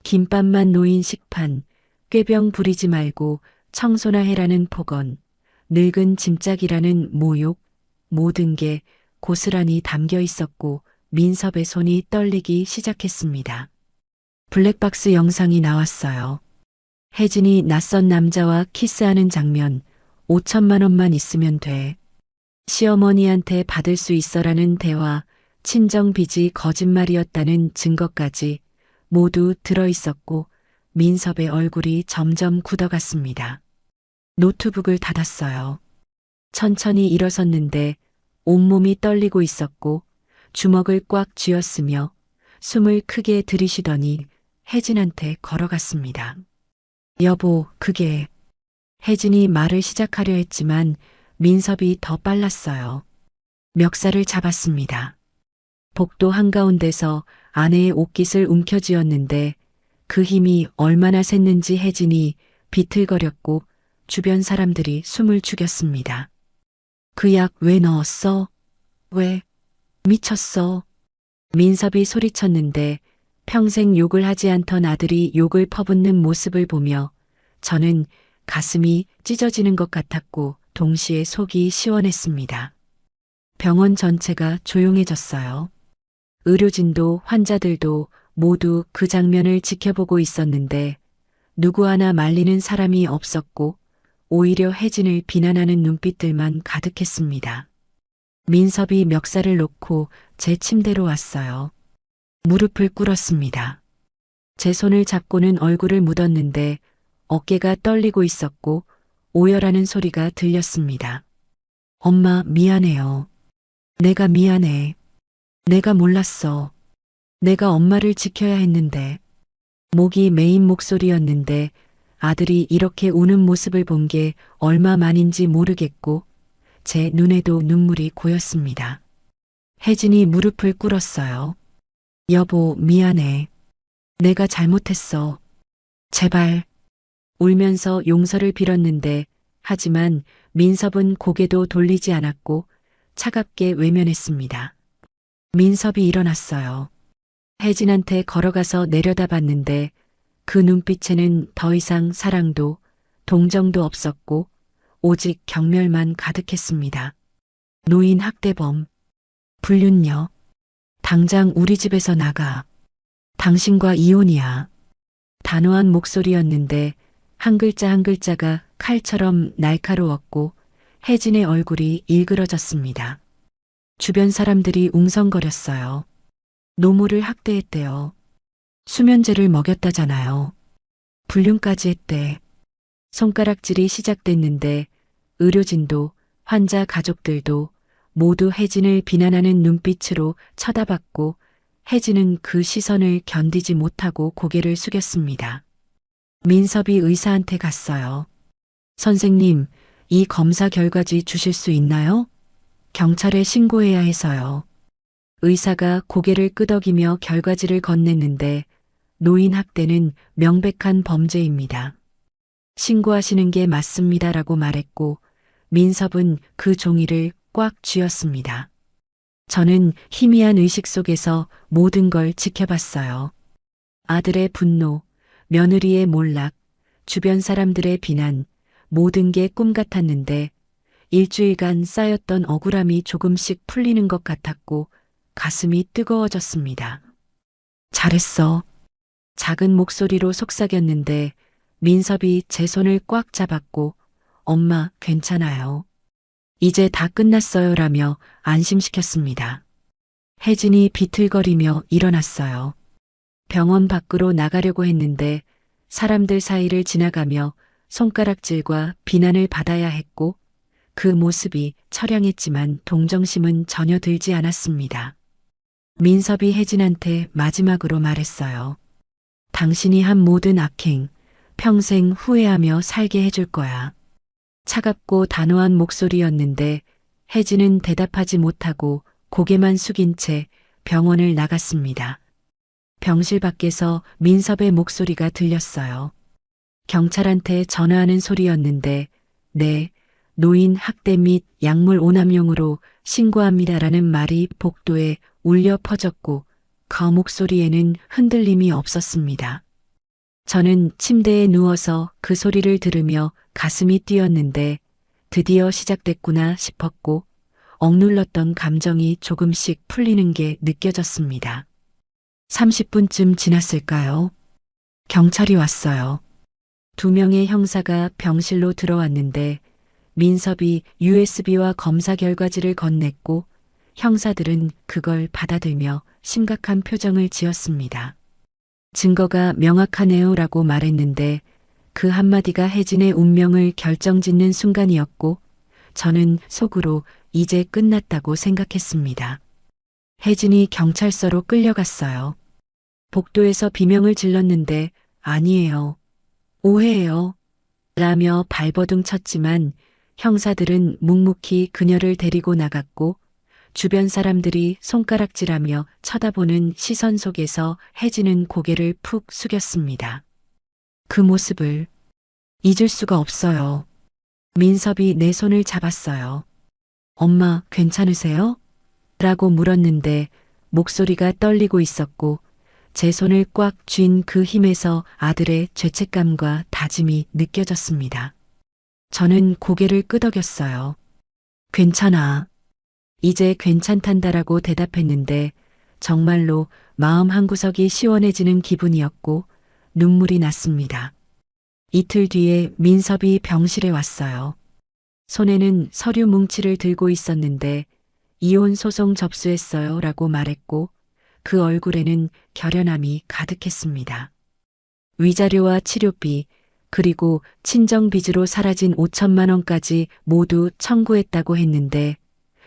김밥만 놓인 식판, 꾀병 부리지 말고 청소나 해라는 폭언, 늙은 짐짝이라는 모욕, 모든 게 고스란히 담겨 있었고 민섭의 손이 떨리기 시작했습니다. 블랙박스 영상이 나왔어요. 혜진이 낯선 남자와 키스하는 장면, 5천만 원만 있으면 돼. 시어머니한테 받을 수 있어라는 대화, 친정 빚이 거짓말이었다는 증거까지 모두 들어있었고 민섭의 얼굴이 점점 굳어갔습니다. 노트북을 닫았어요. 천천히 일어섰는데 온몸이 떨리고 있었고 주먹을 꽉 쥐었으며 숨을 크게 들이쉬더니 혜진한테 걸어갔습니다. 여보, 그게... 혜진이 말을 시작하려 했지만 민섭이 더 빨랐어요. 멱살을 잡았습니다. 복도 한가운데서 아내의 옷깃을 움켜쥐었는데 그 힘이 얼마나 셌는지 혜진이 비틀거렸고 주변 사람들이 숨을 죽였습니다. 그 약 왜 넣었어? 왜? 미쳤어. 민섭이 소리쳤는데 평생 욕을 하지 않던 아들이 욕을 퍼붓는 모습을 보며 저는 가슴이 찢어지는 것 같았고 동시에 속이 시원했습니다. 병원 전체가 조용해졌어요. 의료진도 환자들도 모두 그 장면을 지켜보고 있었는데 누구 하나 말리는 사람이 없었고 오히려 혜진을 비난하는 눈빛들만 가득했습니다. 민섭이 멱살을 놓고 제 침대로 왔어요. 무릎을 꿇었습니다. 제 손을 잡고는 얼굴을 묻었는데 어깨가 떨리고 있었고 오열하는 소리가 들렸습니다. 엄마, 미안해요. 내가 미안해. 내가 몰랐어. 내가 엄마를 지켜야 했는데. 목이 메인 목소리였는데 아들이 이렇게 우는 모습을 본 게 얼마만인지 모르겠고 제 눈에도 눈물이 고였습니다. 혜진이 무릎을 꿇었어요. 여보, 미안해. 내가 잘못했어. 제발. 울면서 용서를 빌었는데 하지만 민섭은 고개도 돌리지 않았고 차갑게 외면했습니다. 민섭이 일어났어요. 혜진한테 걸어가서 내려다봤는데 그 눈빛에는 더 이상 사랑도 동정도 없었고 오직 경멸만 가득했습니다. 노인 학대범. 불륜녀. 당장 우리 집에서 나가. 당신과 이혼이야. 단호한 목소리였는데 한 글자 한 글자가 칼처럼 날카로웠고 혜진의 얼굴이 일그러졌습니다. 주변 사람들이 웅성거렸어요. 노모를 학대했대요. 수면제를 먹였다잖아요. 불륜까지 했대. 손가락질이 시작됐는데 의료진도 환자 가족들도 모두 혜진을 비난하는 눈빛으로 쳐다봤고 혜진은 그 시선을 견디지 못하고 고개를 숙였습니다. 민섭이 의사한테 갔어요. 선생님, 이 검사 결과지 주실 수 있나요? 경찰에 신고해야 해서요. 의사가 고개를 끄덕이며 결과지를 건넸는데 노인 학대는 명백한 범죄입니다. 신고하시는 게 맞습니다라고 말했고 민섭은 그 종이를 꽉 쥐었습니다. 저는 희미한 의식 속에서 모든 걸 지켜봤어요. 아들의 분노, 며느리의 몰락, 주변 사람들의 비난, 모든 게 꿈 같았는데 일주일간 쌓였던 억울함이 조금씩 풀리는 것 같았고 가슴이 뜨거워졌습니다. 잘했어. 작은 목소리로 속삭였는데 민섭이 제 손을 꽉 잡았고 엄마, 괜찮아요. 이제 다 끝났어요라며 안심시켰습니다. 혜진이 비틀거리며 일어났어요. 병원 밖으로 나가려고 했는데 사람들 사이를 지나가며 손가락질과 비난을 받아야 했고 그 모습이 처량했지만 동정심은 전혀 들지 않았습니다. 민섭이 혜진한테 마지막으로 말했어요. 당신이 한 모든 악행, 평생 후회하며 살게 해줄 거야. 차갑고 단호한 목소리였는데 혜진은 대답하지 못하고 고개만 숙인 채 병원을 나갔습니다. 병실 밖에서 민섭의 목소리가 들렸어요. 경찰한테 전화하는 소리였는데 네, 노인 학대 및 약물 오남용으로 신고합니다라는 말이 복도에 울려 퍼졌고 그 목소리에는 흔들림이 없었습니다. 저는 침대에 누워서 그 소리를 들으며 가슴이 뛰었는데 드디어 시작됐구나 싶었고 억눌렀던 감정이 조금씩 풀리는 게 느껴졌습니다. 30분쯤 지났을까요? 경찰이 왔어요. 2명의 형사가 병실로 들어왔는데 민섭이 USB와 검사 결과지를 건넸고 형사들은 그걸 받아들며 심각한 표정을 지었습니다. 증거가 명확하네요라고 말했는데 그 한마디가 혜진의 운명을 결정짓는 순간이었고 저는 속으로 이제 끝났다고 생각했습니다. 혜진이 경찰서로 끌려갔어요. 복도에서 비명을 질렀는데 아니에요. 오해예요. 라며 발버둥 쳤지만 형사들은 묵묵히 그녀를 데리고 나갔고 주변 사람들이 손가락질하며 쳐다보는 시선 속에서 혜진은 고개를 푹 숙였습니다. 그 모습을 잊을 수가 없어요. 민섭이 내 손을 잡았어요. 엄마, 괜찮으세요? 라고 물었는데 목소리가 떨리고 있었고 제 손을 꽉 쥔 그 힘에서 아들의 죄책감과 다짐이 느껴졌습니다. 저는 고개를 끄덕였어요. 괜찮아. 이제 괜찮단다라고 대답했는데 정말로 마음 한구석이 시원해지는 기분이었고 눈물이 났습니다. 이틀 뒤에 민섭이 병실에 왔어요. 손에는 서류 뭉치를 들고 있었는데 이혼 소송 접수했어요 라고 말했고 그 얼굴에는 결연함이 가득했습니다. 위자료와 치료비 그리고 친정 빚으로 사라진 5천만 원까지 모두 청구했다고 했는데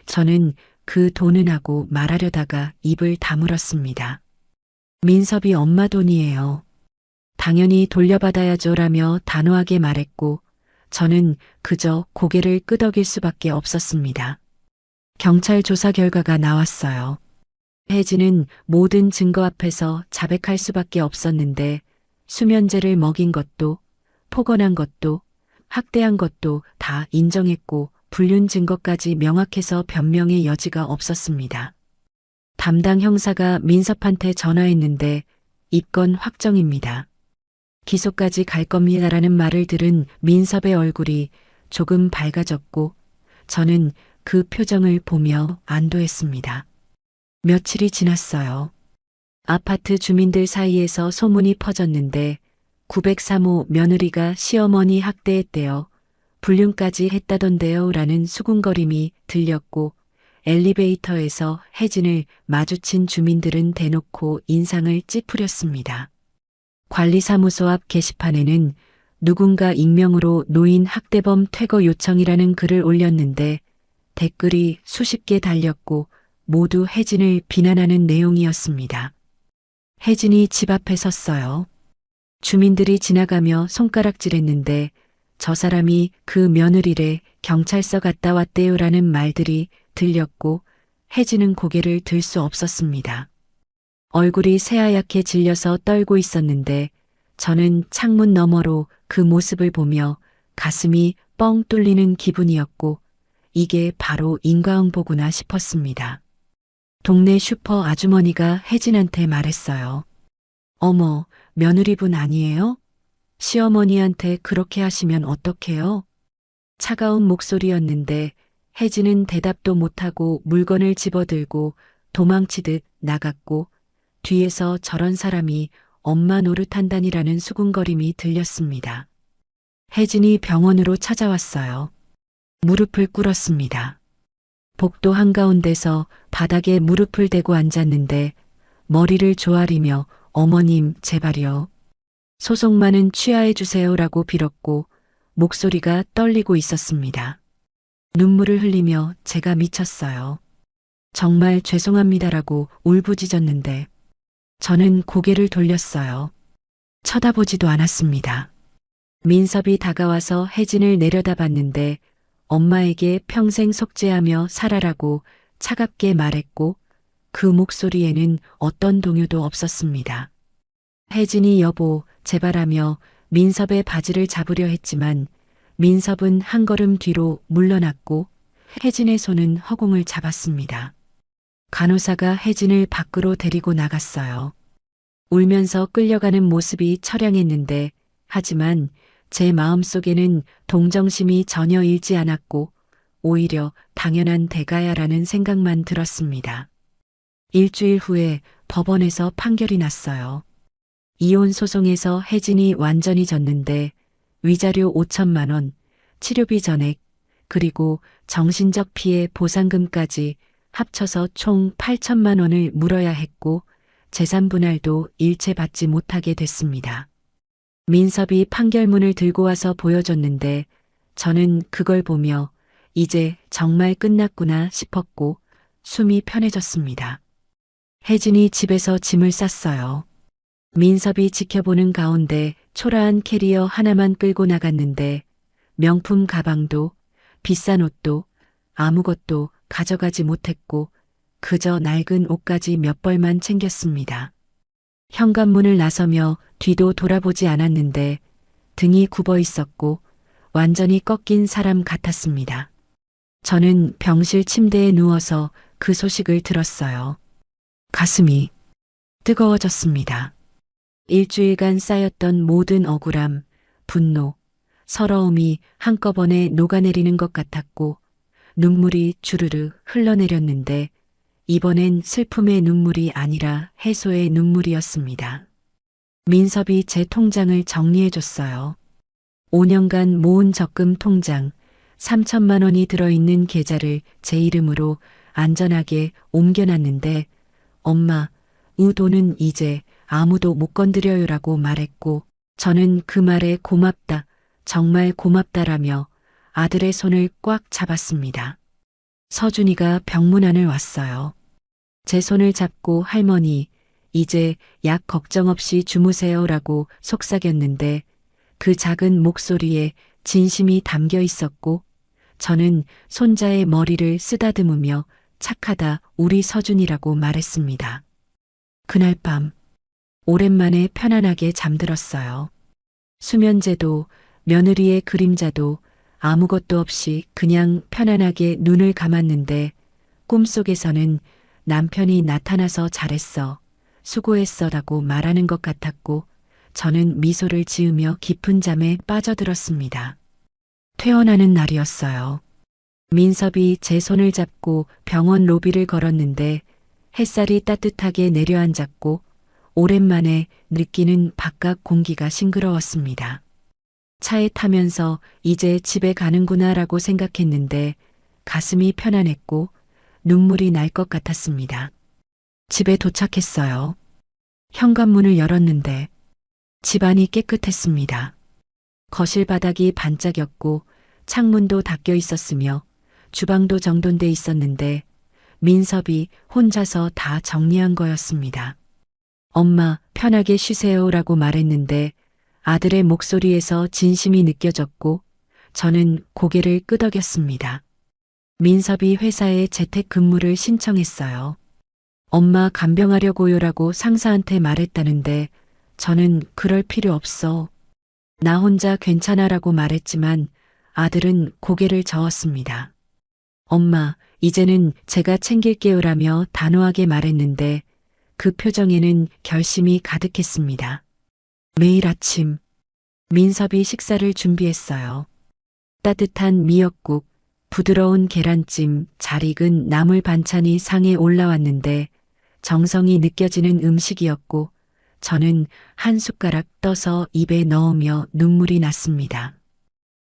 저는 그 돈은 하고 말하려다가 입을 다물었습니다. 민섭이 엄마 돈이에요. 당연히 돌려받아야죠 라며 단호하게 말했고 저는 그저 고개를 끄덕일 수밖에 없었습니다. 경찰 조사 결과가 나왔어요. 혜진은 모든 증거 앞에서 자백할 수밖에 없었는데 수면제를 먹인 것도 폭언한 것도 학대한 것도 다 인정했고 불륜 증거까지 명확해서 변명의 여지가 없었습니다. 담당 형사가 민섭한테 전화했는데 입건 확정입니다. 기소까지 갈 겁니다라는 말을 들은 민섭의 얼굴이 조금 밝아졌고 저는 그 표정을 보며 안도했습니다. 며칠이 지났어요. 아파트 주민들 사이에서 소문이 퍼졌는데 903호 며느리가 시어머니 학대했대요. 불륜까지 했다던데요 라는 수군거림이 들렸고 엘리베이터에서 혜진을 마주친 주민들은 대놓고 인상을 찌푸렸습니다. 관리사무소 앞 게시판에는 누군가 익명으로 노인 학대범 퇴거 요청이라는 글을 올렸는데 댓글이 수십 개 달렸고 모두 혜진을 비난하는 내용이었습니다. 혜진이 집 앞에 섰어요. 주민들이 지나가며 손가락질했는데 저 사람이 그 며느리래 경찰서 갔다 왔대요라는 말들이 들렸고 혜진은 고개를 들 수 없었습니다. 얼굴이 새하얗게 질려서 떨고 있었는데 저는 창문 너머로 그 모습을 보며 가슴이 뻥 뚫리는 기분이었고 이게 바로 인과응보구나 싶었습니다. 동네 슈퍼 아주머니가 혜진한테 말했어요. 어머, 며느리분 아니에요? 시어머니한테 그렇게 하시면 어떡해요? 차가운 목소리였는데 혜진은 대답도 못하고 물건을 집어들고 도망치듯 나갔고 뒤에서 저런 사람이 엄마 노릇한다니라는 수군거림이 들렸습니다. 혜진이 병원으로 찾아왔어요. 무릎을 꿇었습니다. 복도 한가운데서 바닥에 무릎을 대고 앉았는데 머리를 조아리며 어머님 제발요. 소송만은 취하해 주세요라고 빌었고 목소리가 떨리고 있었습니다. 눈물을 흘리며 제가 미쳤어요. 정말 죄송합니다라고 울부짖었는데 저는 고개를 돌렸어요. 쳐다보지도 않았습니다. 민섭이 다가와서 혜진을 내려다봤는데 엄마에게 평생 속죄하며 살아라고 차갑게 말했고 그 목소리에는 어떤 동요도 없었습니다. 혜진이 여보 제발하며 민섭의 바지를 잡으려 했지만 민섭은 한 걸음 뒤로 물러났고 혜진의 손은 허공을 잡았습니다. 간호사가 혜진을 밖으로 데리고 나갔어요. 울면서 끌려가는 모습이 처량했는데 하지만 제 마음속에는 동정심이 전혀 일지 않았고 오히려 당연한 대가야라는 생각만 들었습니다. 일주일 후에 법원에서 판결이 났어요. 이혼 소송에서 혜진이 완전히 졌는데 위자료 5천만 원, 치료비 전액, 그리고 정신적 피해 보상금까지 합쳐서 총 8천만 원을 물어야 했고 재산 분할도 일체 받지 못하게 됐습니다. 민섭이 판결문을 들고 와서 보여줬는데 저는 그걸 보며 이제 정말 끝났구나 싶었고 숨이 편해졌습니다. 혜진이 집에서 짐을 쌌어요. 민섭이 지켜보는 가운데 초라한 캐리어 하나만 끌고 나갔는데 명품 가방도 비싼 옷도 아무것도 가져가지 못했고 그저 낡은 옷까지 몇 벌만 챙겼습니다. 현관문을 나서며 뒤도 돌아보지 않았는데 등이 굽어 있었고 완전히 꺾인 사람 같았습니다. 저는 병실 침대에 누워서 그 소식을 들었어요. 가슴이 뜨거워졌습니다. 일주일간 쌓였던 모든 억울함, 분노, 서러움이 한꺼번에 녹아내리는 것 같았고 눈물이 주르르 흘러내렸는데 이번엔 슬픔의 눈물이 아니라 해소의 눈물이었습니다. 민섭이 제 통장을 정리해줬어요. 5년간 모은 적금 통장 3천만 원이 들어있는 계좌를 제 이름으로 안전하게 옮겨놨는데 엄마, 이 돈은 이제 아무도 못 건드려요라고 말했고 저는 그 말에 고맙다, 정말 고맙다라며 아들의 손을 꽉 잡았습니다. 서준이가 병문안을 왔어요. 제 손을 잡고 할머니, 이제 약 걱정 없이 주무세요라고 속삭였는데 그 작은 목소리에 진심이 담겨 있었고 저는 손자의 머리를 쓰다듬으며 착하다 우리 서준이라고 말했습니다. 그날 밤 오랜만에 편안하게 잠들었어요. 수면제도 며느리의 그림자도 아무것도 없이 그냥 편안하게 눈을 감았는데 꿈속에서는 남편이 나타나서 잘했어, 수고했어라고 말하는 것 같았고 저는 미소를 지으며 깊은 잠에 빠져들었습니다. 퇴원하는 날이었어요. 민섭이 제 손을 잡고 병원 로비를 걸었는데 햇살이 따뜻하게 내려앉았고 오랜만에 느끼는 바깥 공기가 싱그러웠습니다. 차에 타면서 이제 집에 가는구나라고 생각했는데 가슴이 편안했고 눈물이 날 것 같았습니다. 집에 도착했어요. 현관문을 열었는데 집안이 깨끗했습니다. 거실 바닥이 반짝였고 창문도 닫혀 있었으며 주방도 정돈돼 있었는데 민섭이 혼자서 다 정리한 거였습니다. 엄마, 편하게 쉬세요라고 말했는데 아들의 목소리에서 진심이 느껴졌고 저는 고개를 끄덕였습니다. 민섭이 회사에 재택근무를 신청했어요. 엄마 간병하려고요라고 상사한테 말했다는데 저는 그럴 필요 없어. 나 혼자 괜찮아라고 말했지만 아들은 고개를 저었습니다. 엄마, 이제는 제가 챙길게요라며 단호하게 말했는데 그 표정에는 결심이 가득했습니다. 매일 아침 민섭이 식사를 준비했어요. 따뜻한 미역국, 부드러운 계란찜, 잘 익은 나물 반찬이 상에 올라왔는데 정성이 느껴지는 음식이었고 저는 한 숟가락 떠서 입에 넣으며 눈물이 났습니다.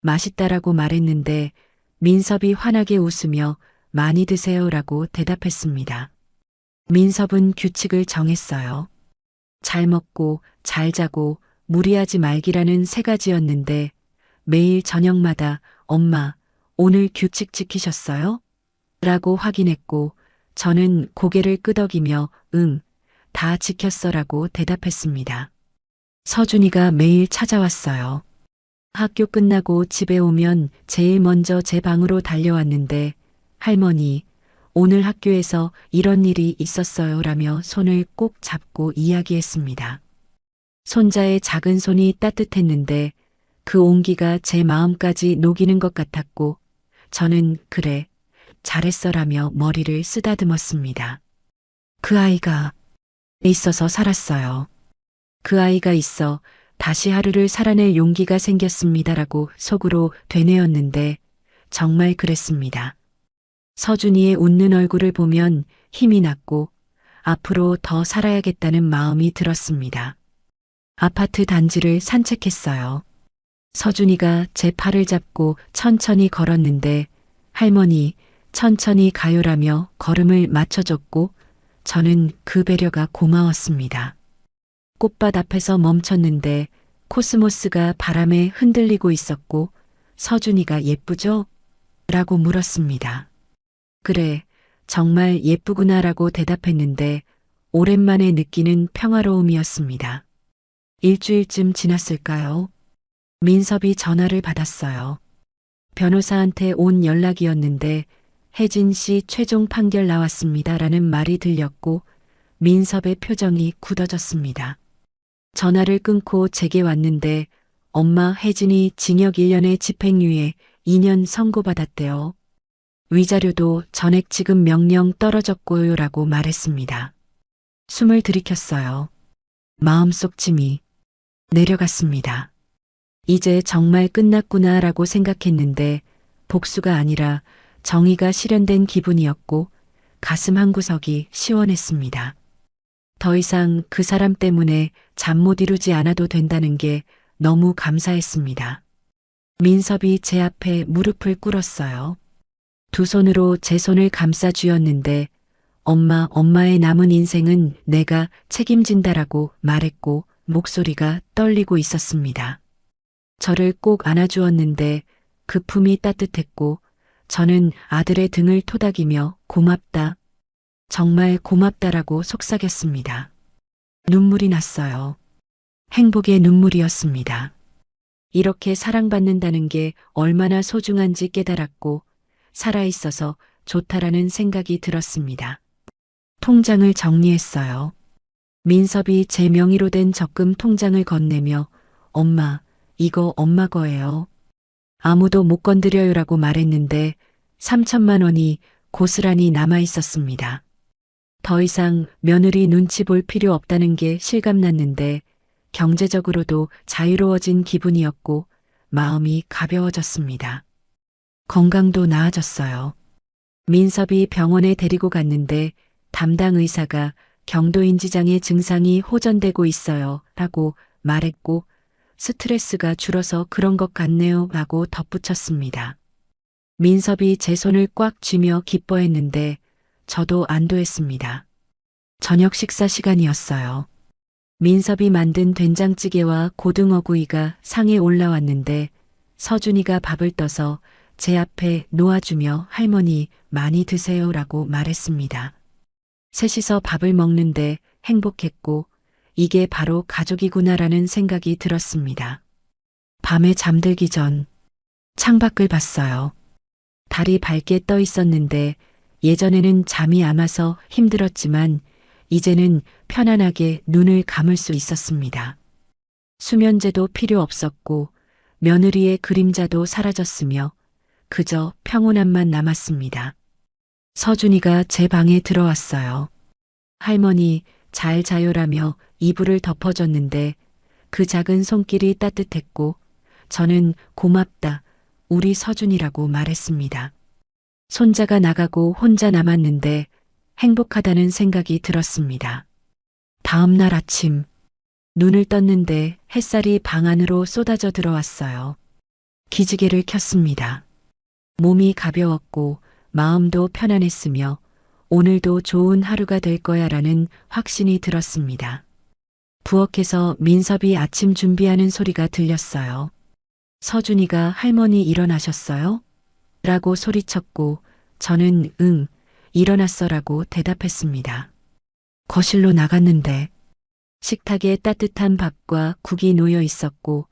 맛있다라고 말했는데 민섭이 환하게 웃으며 많이 드세요라고 대답했습니다. 민섭은 규칙을 정했어요. 잘 먹고 잘 자고 무리하지 말기라는 세 가지였는데 매일 저녁마다 엄마, 오늘 규칙 지키셨어요? 라고 확인했고 저는 고개를 끄덕이며 응, 다 지켰어라고 대답했습니다. 서준이가 매일 찾아왔어요. 학교 끝나고 집에 오면 제일 먼저 제 방으로 달려왔는데 할머니, 오늘 학교에서 이런 일이 있었어요라며 손을 꼭 잡고 이야기했습니다. 손자의 작은 손이 따뜻했는데 그 온기가 제 마음까지 녹이는 것 같았고 저는 그래, 잘했어라며 머리를 쓰다듬었습니다. 그 아이가 있어서 살았어요. 그 아이가 있어 다시 하루를 살아낼 용기가 생겼습니다라고 속으로 되뇌었는데 정말 그랬습니다. 서준이의 웃는 얼굴을 보면 힘이 났고 앞으로 더 살아야겠다는 마음이 들었습니다. 아파트 단지를 산책했어요. 서준이가 제 팔을 잡고 천천히 걸었는데 할머니, 천천히 가요라며 걸음을 맞춰줬고 저는 그 배려가 고마웠습니다. 꽃밭 앞에서 멈췄는데 코스모스가 바람에 흔들리고 있었고 서준이가 예쁘죠? 라고 물었습니다. 그래, 정말 예쁘구나라고 대답했는데 오랜만에 느끼는 평화로움이었습니다. 일주일쯤 지났을까요? 민섭이 전화를 받았어요. 변호사한테 온 연락이었는데 혜진 씨 최종 판결 나왔습니다라는 말이 들렸고 민섭의 표정이 굳어졌습니다. 전화를 끊고 제게 왔는데 엄마 혜진이 징역 1년에 집행유예 2년 선고받았대요. 위자료도 전액 지급 명령 떨어졌고요라고 말했습니다. 숨을 들이켰어요. 마음속 짐이 내려갔습니다. 이제 정말 끝났구나라고 생각했는데 복수가 아니라 정의가 실현된 기분이었고 가슴 한구석이 시원했습니다. 더 이상 그 사람 때문에 잠 못 이루지 않아도 된다는 게 너무 감사했습니다. 민섭이 제 앞에 무릎을 꿇었어요. 두 손으로 제 손을 감싸 쥐었는데 엄마의 남은 인생은 내가 책임진다라고 말했고 목소리가 떨리고 있었습니다. 저를 꼭 안아주었는데 그 품이 따뜻했고 저는 아들의 등을 토닥이며 고맙다. 정말 고맙다라고 속삭였습니다. 눈물이 났어요. 행복의 눈물이었습니다. 이렇게 사랑받는다는 게 얼마나 소중한지 깨달았고 살아있어서 좋다라는 생각이 들었습니다. 통장을 정리했어요. 민섭이 제 명의로 된 적금 통장을 건네며 엄마, 이거 엄마 거예요. 아무도 못 건드려요라고 말했는데 3천만 원이 고스란히 남아 있었습니다. 더 이상 며느리 눈치 볼 필요 없다는 게 실감났는데 경제적으로도 자유로워진 기분이었고 마음이 가벼워졌습니다. 건강도 나아졌어요. 민섭이 병원에 데리고 갔는데 담당 의사가 경도인지장애 증상이 호전되고 있어요 라고 말했고 스트레스가 줄어서 그런 것 같네요 라고 덧붙였습니다. 민섭이 제 손을 꽉 쥐며 기뻐했는데 저도 안도했습니다. 저녁 식사 시간이었어요. 민섭이 만든 된장찌개와 고등어구이가 상에 올라왔는데 서준이가 밥을 떠서 제 앞에 놓아주며 할머니 많이 드세요라고 말했습니다. 셋이서 밥을 먹는데 행복했고 이게 바로 가족이구나라는 생각이 들었습니다. 밤에 잠들기 전 창밖을 봤어요. 달이 밝게 떠 있었는데 예전에는 잠이 안 와서 힘들었지만 이제는 편안하게 눈을 감을 수 있었습니다. 수면제도 필요 없었고 며느리의 그림자도 사라졌으며 그저 평온함만 남았습니다. 서준이가 제 방에 들어왔어요. 할머니 잘 자요라며 이불을 덮어줬는데 그 작은 손길이 따뜻했고 저는 고맙다 우리 서준이라고 말했습니다. 손자가 나가고 혼자 남았는데 행복하다는 생각이 들었습니다. 다음 날 아침 눈을 떴는데 햇살이 방 안으로 쏟아져 들어왔어요. 기지개를 켰습니다. 몸이 가벼웠고 마음도 편안했으며 오늘도 좋은 하루가 될 거야라는 확신이 들었습니다. 부엌에서 민섭이 아침 준비하는 소리가 들렸어요. 서준이가 할머니 일어나셨어요? 라고 소리쳤고 저는 응, 일어났어라고 대답했습니다. 거실로 나갔는데 식탁에 따뜻한 밥과 국이 놓여 있었고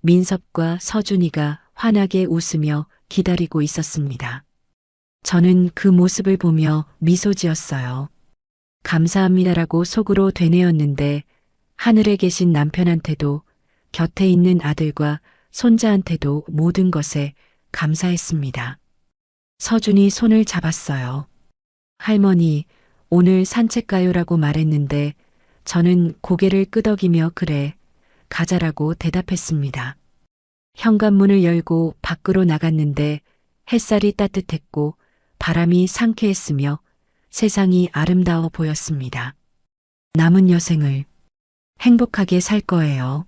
민섭과 서준이가 환하게 웃으며 기다리고 있었습니다. 저는 그 모습을 보며 미소 지었어요. 감사합니다라고 속으로 되뇌었는데 하늘에 계신 남편한테도 곁에 있는 아들과 손자한테도 모든 것에 감사했습니다. 서준이 손을 잡았어요. 할머니, 오늘 산책 가요라고 말했는데 저는 고개를 끄덕이며 그래, 가자라고 대답했습니다. 현관문을 열고 밖으로 나갔는데 햇살이 따뜻했고 바람이 상쾌했으며 세상이 아름다워 보였습니다. 남은 여생을 행복하게 살 거예요.